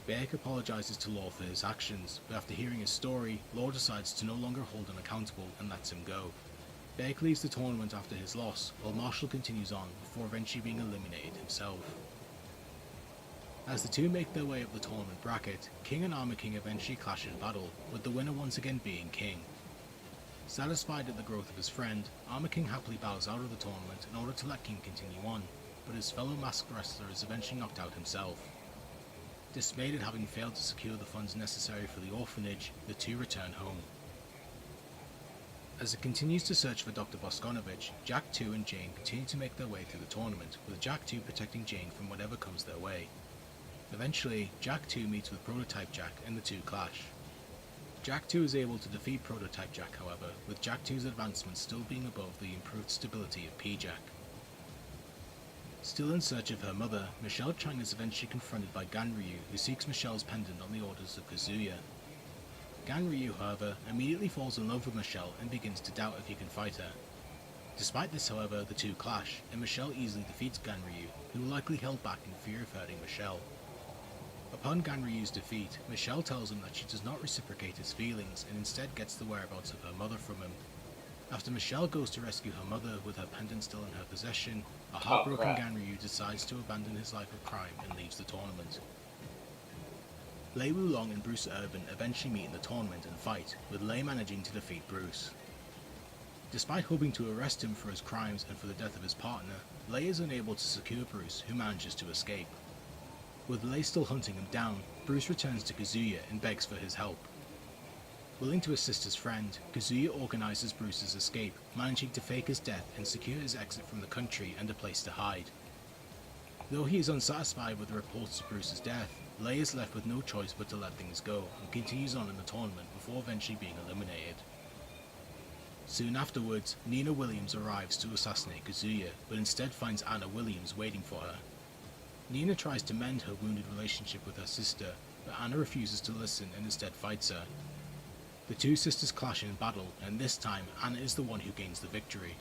Baek apologizes to Law for his actions, but after hearing his story, Law decides to no longer hold him accountable and lets him go. Baek leaves the tournament after his loss, while Marshall continues on before eventually being eliminated himself. As the two make their way up the tournament bracket, King and Armor King eventually clash in battle, with the winner once again being King. Satisfied at the growth of his friend, Armor King happily bows out of the tournament in order to let King continue on, but his fellow masked wrestler is eventually knocked out himself. Dismayed at having failed to secure the funds necessary for the orphanage, the two return home. As it continues to search for Dr. Boskonovich, Jack 2 and Jane continue to make their way through the tournament, with Jack 2 protecting Jane from whatever comes their way. Eventually, Jack 2 meets with Prototype Jack and the two clash. Jack 2 is able to defeat Prototype Jack, however, with Jack 2's advancement still being above the improved stability of P-Jack. Still in search of her mother, Michelle Chang is eventually confronted by Ganryu, who seeks Michelle's pendant on the orders of Kazuya. Ganryu, however, immediately falls in love with Michelle and begins to doubt if he can fight her. Despite this, however, the two clash, and Michelle easily defeats Ganryu, who likely held back in fear of hurting Michelle. Upon Ganryu's defeat, Michelle tells him that she does not reciprocate his feelings and instead gets the whereabouts of her mother from him. After Michelle goes to rescue her mother with her pendant still in her possession, a heartbroken Ganryu decides to abandon his life of crime and leaves the tournament. Lei Wulong and Bruce Irvin eventually meet in the tournament and fight, with Lei managing to defeat Bruce. Despite hoping to arrest him for his crimes and for the death of his partner, Lei is unable to secure Bruce, who manages to escape. With Lei still hunting him down, Bruce returns to Kazuya and begs for his help. Willing to assist his friend, Kazuya organizes Bruce's escape, managing to fake his death and secure his exit from the country and a place to hide. Though he is unsatisfied with the reports of Bruce's death, Lei is left with no choice but to let things go and continues on in the tournament before eventually being eliminated. Soon afterwards, Nina Williams arrives to assassinate Kazuya, but instead finds Anna Williams waiting for her. Nina tries to mend her wounded relationship with her sister, but Anna refuses to listen and instead fights her. The two sisters clash in battle, and this time Anna is the one who gains the victory.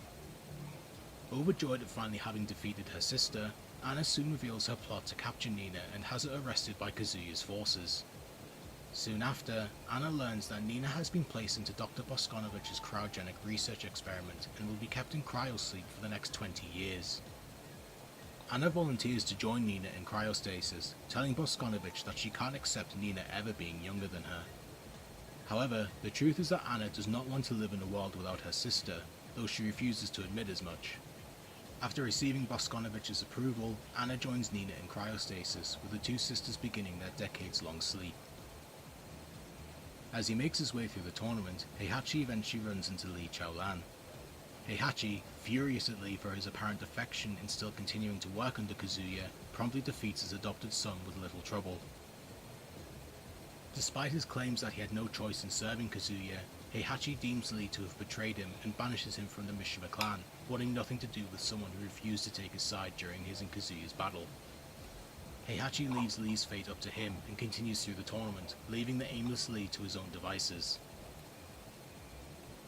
Overjoyed at finally having defeated her sister, Anna soon reveals her plot to capture Nina and has her arrested by Kazuya's forces. Soon after, Anna learns that Nina has been placed into Dr. Boskonovich's cryogenic research experiment and will be kept in cryosleep for the next 20 years. Anna volunteers to join Nina in cryostasis, telling Boskonovich that she can't accept Nina ever being younger than her. However, the truth is that Anna does not want to live in a world without her sister, though she refuses to admit as much. After receiving Boskonovich's approval, Anna joins Nina in cryostasis, with the two sisters beginning their decades-long sleep. As he makes his way through the tournament, Heihachi eventually runs into Lee Chaolan. Heihachi, furious at Lee for his apparent defection in still continuing to work under Kazuya, promptly defeats his adopted son with little trouble. Despite his claims that he had no choice in serving Kazuya, Heihachi deems Lee to have betrayed him and banishes him from the Mishima clan, wanting nothing to do with someone who refused to take his side during his and Kazuya's battle. Heihachi leaves Lee's fate up to him and continues through the tournament, leaving the aimless Lee to his own devices.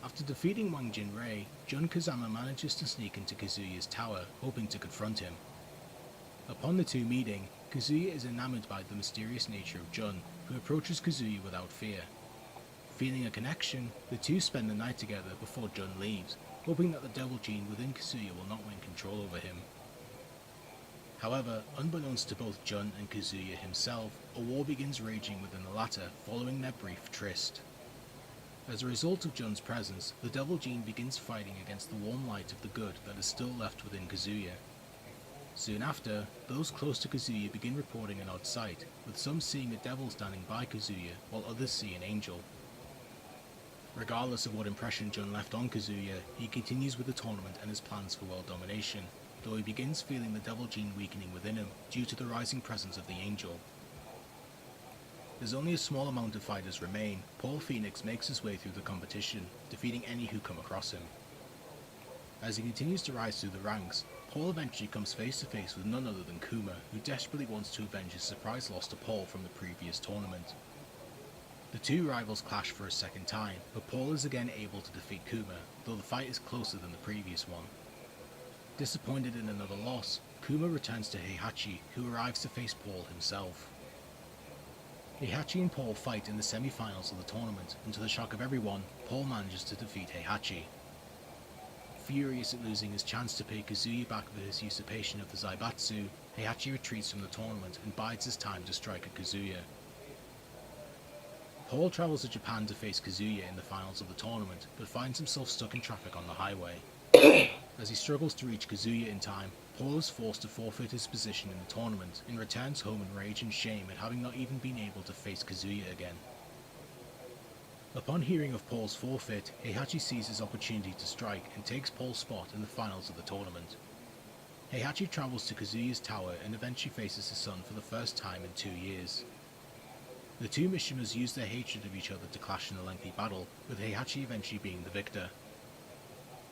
After defeating Wang Jinrei, Jun Kazama manages to sneak into Kazuya's tower, hoping to confront him. Upon the two meeting, Kazuya is enamored by the mysterious nature of Jun, who approaches Kazuya without fear. Feeling a connection, the two spend the night together before Jun leaves, hoping that the devil gene within Kazuya will not win control over him. However, unbeknownst to both Jun and Kazuya himself, a war begins raging within the latter following their brief tryst. As a result of Jun's presence, the devil gene begins fighting against the warm light of the good that is still left within Kazuya. Soon after, those close to Kazuya begin reporting an odd sight, with some seeing a devil standing by Kazuya, while others see an angel. Regardless of what impression Jun left on Kazuya, he continues with the tournament and his plans for world domination, though he begins feeling the devil gene weakening within him due to the rising presence of the angel. As only a small amount of fighters remain, Paul Phoenix makes his way through the competition, defeating any who come across him. As he continues to rise through the ranks, Paul eventually comes face to face with none other than Kuma, who desperately wants to avenge his surprise loss to Paul from the previous tournament. The two rivals clash for a second time, but Paul is again able to defeat Kuma, though the fight is closer than the previous one. Disappointed in another loss, Kuma returns to Heihachi, who arrives to face Paul himself. Heihachi and Paul fight in the semi-finals of the tournament, and to the shock of everyone, Paul manages to defeat Heihachi. Furious at losing his chance to pay Kazuya back for his usurpation of the Zaibatsu, Heihachi retreats from the tournament and bides his time to strike at Kazuya. Paul travels to Japan to face Kazuya in the finals of the tournament, but finds himself stuck in traffic on the highway. As he struggles to reach Kazuya in time, Paul is forced to forfeit his position in the tournament and returns home in rage and shame at having not even been able to face Kazuya again. Upon hearing of Paul's forfeit, Heihachi sees his opportunity to strike and takes Paul's spot in the finals of the tournament. Heihachi travels to Kazuya's tower and eventually faces his son for the first time in 2 years. The two Mishimas use their hatred of each other to clash in a lengthy battle, with Heihachi eventually being the victor.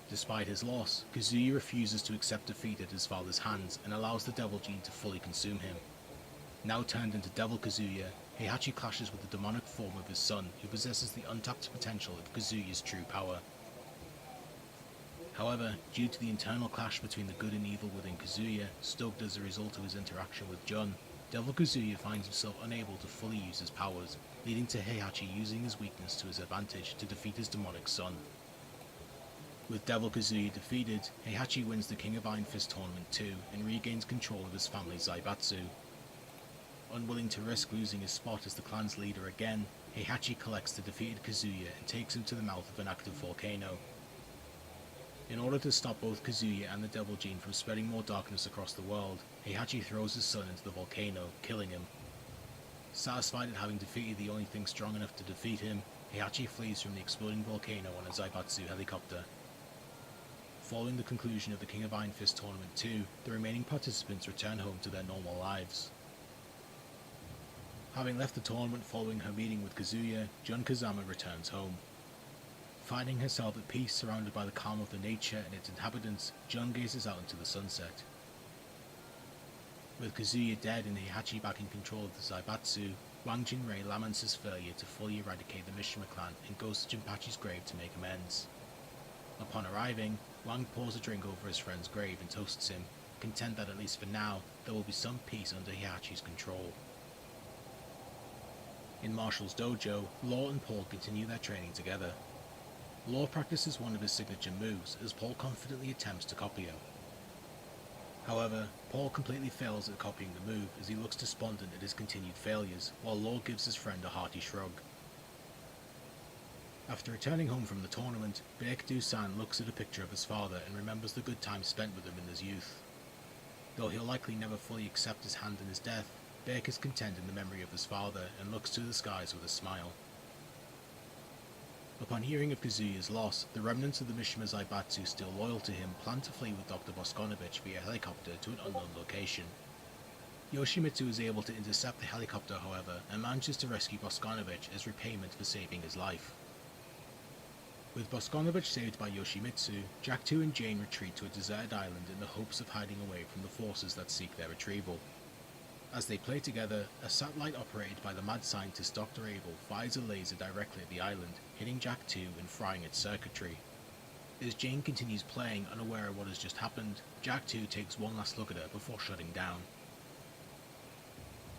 Despite his loss, Kazuya refuses to accept defeat at his father's hands and allows the devil gene to fully consume him. Now turned into Devil Kazuya, Heihachi clashes with the demonic form of his son, who possesses the untapped potential of Kazuya's true power. However, due to the internal clash between the good and evil within Kazuya, stoked as a result of his interaction with Jun, Devil Kazuya finds himself unable to fully use his powers, leading to Heihachi using his weakness to his advantage to defeat his demonic son. With Devil Kazuya defeated, Heihachi wins the King of Iron Fist Tournament 2 and regains control of his family's Zaibatsu. Unwilling to risk losing his spot as the clan's leader again, Heihachi collects the defeated Kazuya and takes him to the mouth of an active volcano. In order to stop both Kazuya and the Devil Gene from spreading more darkness across the world, Heihachi throws his son into the volcano, killing him. Satisfied at having defeated the only thing strong enough to defeat him, Heihachi flees from the exploding volcano on a Zaibatsu helicopter. Following the conclusion of the King of Iron Fist Tournament 2, the remaining participants return home to their normal lives. Having left the tournament following her meeting with Kazuya, Jun Kazama returns home. Finding herself at peace surrounded by the calm of the nature and its inhabitants, Jun gazes out into the sunset. With Kazuya dead and Heihachi back in control of the Zaibatsu, Wang Jinrei laments his failure to fully eradicate the Mishima clan and goes to Jinpachi's grave to make amends. Upon arriving, Wang pours a drink over his friend's grave and toasts him, content that at least for now, there will be some peace under Heihachi's control. In Marshall's dojo, Law and Paul continue their training together. Law practices one of his signature moves as Paul confidently attempts to copy him. However, Paul completely fails at copying the move as he looks despondent at his continued failures, while Law gives his friend a hearty shrug. After returning home from the tournament, Baek-do-san looks at a picture of his father and remembers the good times spent with him in his youth. Though he'll likely never fully accept his hand in his death, Baek is content in the memory of his father and looks to the skies with a smile. Upon hearing of Kazuya's loss, the remnants of the Mishima Zaibatsu still loyal to him plan to flee with Dr. Boskonovich via helicopter to an unknown location. Yoshimitsu is able to intercept the helicopter, however, and manages to rescue Boskonovich as repayment for saving his life. With Boskonovich saved by Yoshimitsu, Jack-2 and Jane retreat to a deserted island in the hopes of hiding away from the forces that seek their retrieval. As they play together, a satellite operated by the mad scientist Dr. Abel fires a laser directly at the island, hitting Jack-2 and frying its circuitry. As Jane continues playing, unaware of what has just happened, Jack-2 takes one last look at her before shutting down.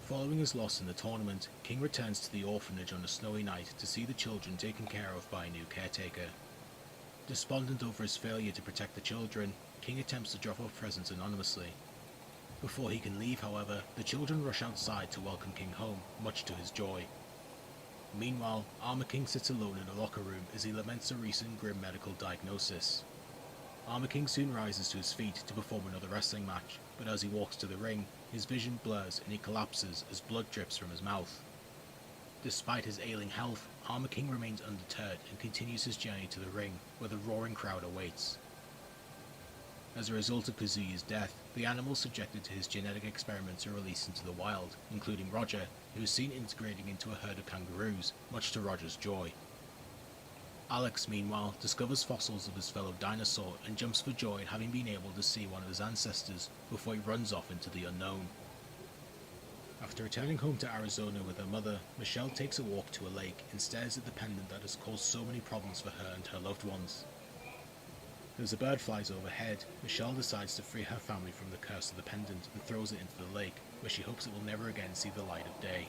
Following his loss in the tournament, King returns to the orphanage on a snowy night to see the children taken care of by a new caretaker. Despondent over his failure to protect the children, King attempts to drop off presents anonymously. Before he can leave, however, the children rush outside to welcome King home, much to his joy. Meanwhile, Armor King sits alone in a locker room as he laments a recent grim medical diagnosis. Armor King soon rises to his feet to perform another wrestling match, but as he walks to the ring, his vision blurs and he collapses as blood drips from his mouth. Despite his ailing health, Armor King remains undeterred and continues his journey to the ring, where the roaring crowd awaits. As a result of Kazuya's death, the animals subjected to his genetic experiments are released into the wild, including Roger, who is seen integrating into a herd of kangaroos, much to Roger's joy. Alex, meanwhile, discovers fossils of his fellow dinosaur and jumps for joy at having been able to see one of his ancestors before he runs off into the unknown. After returning home to Arizona with her mother, Michelle takes a walk to a lake and stares at the pendant that has caused so many problems for her and her loved ones. As a bird flies overhead, Michelle decides to free her family from the curse of the pendant and throws it into the lake, where she hopes it will never again see the light of day.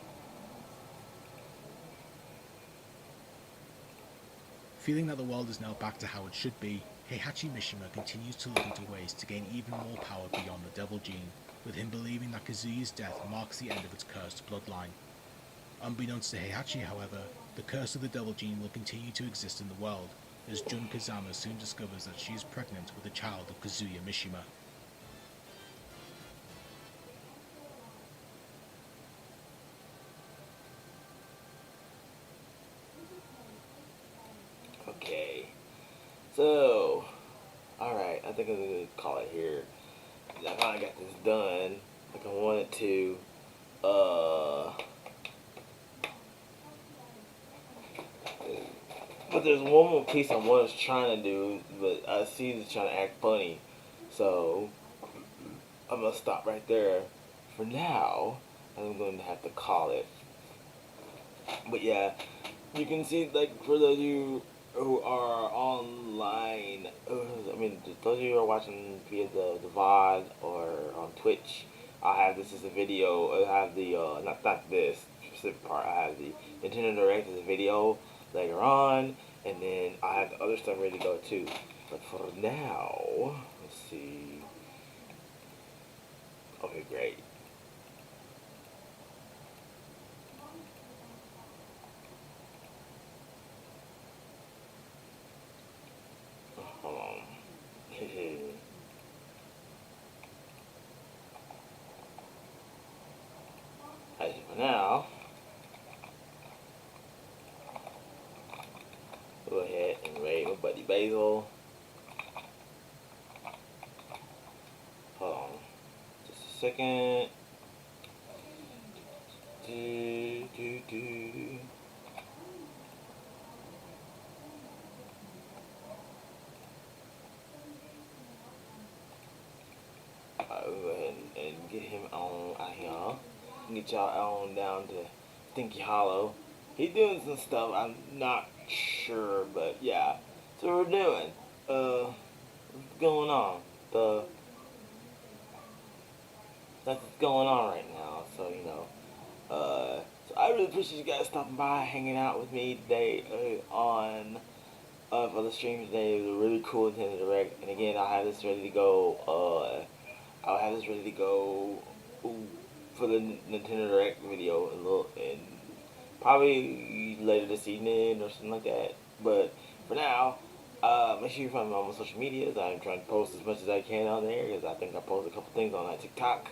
Feeling that the world is now back to how it should be, Heihachi Mishima continues to look into ways to gain even more power beyond the Devil Gene, with him believing that Kazuya's death marks the end of its cursed bloodline. Unbeknownst to Heihachi, however, the curse of the Devil Gene will continue to exist in the world, as Jun Kazama soon discovers that she is pregnant with a child of Kazuya Mishima. Okay, so, alright, I think I'm going to call it here. I finally got this done like I wanted to. But there's one more piece I was trying to do, but I see it's trying to act funny. So, I'm going to stop right there. For now, I'm going to have to call it. But yeah, you can see, like, for those of you who are online, I mean, those of you who are watching via the VOD or on Twitch, I have this as a video. I have the, not this specific part, I have the Nintendo Direct as a video later on, and then I have the other stuff ready to go too. But for now, let's see. Okay, great. Hold on. As for now, go ahead and raid my buddy Basil. Hold on. Just a second. I'll go ahead and get him on out here. Get y'all on down to Stinky Hollow. He's doing some stuff. I'm not sure, but yeah. So we're doing. What's going on? That's what's going on right now. So you know. So I really appreciate you guys stopping by, hanging out with me today on for the stream today. It was a really cool Nintendo Direct, and again, I'll have this ready to go. I'll have this ready to go for the Nintendo Direct video in probably later this evening or something like that. But for now, make sure you find me on my social medias. I'm trying to post as much as I can on there because I think I posted a couple things on TikTok.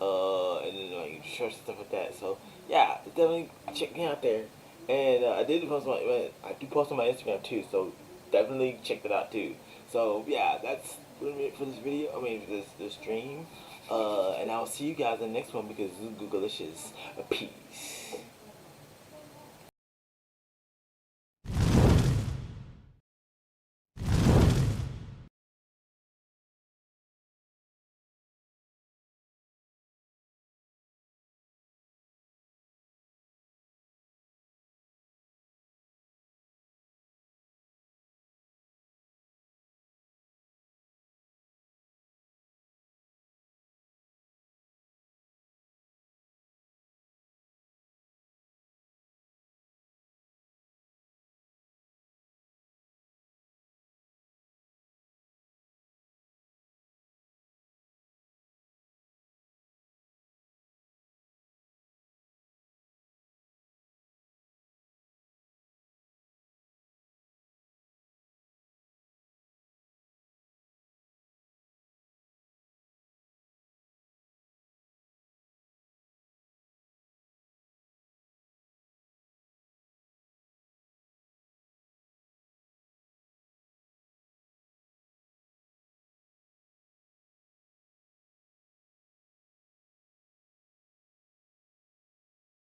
And then you share stuff like that. So yeah, definitely check me out there. And I do post on my Instagram too. So definitely check that out too. So yeah, that's it for this video. I mean, for this stream. And I'll see you guys in the next one because this is Googleicious. Peace.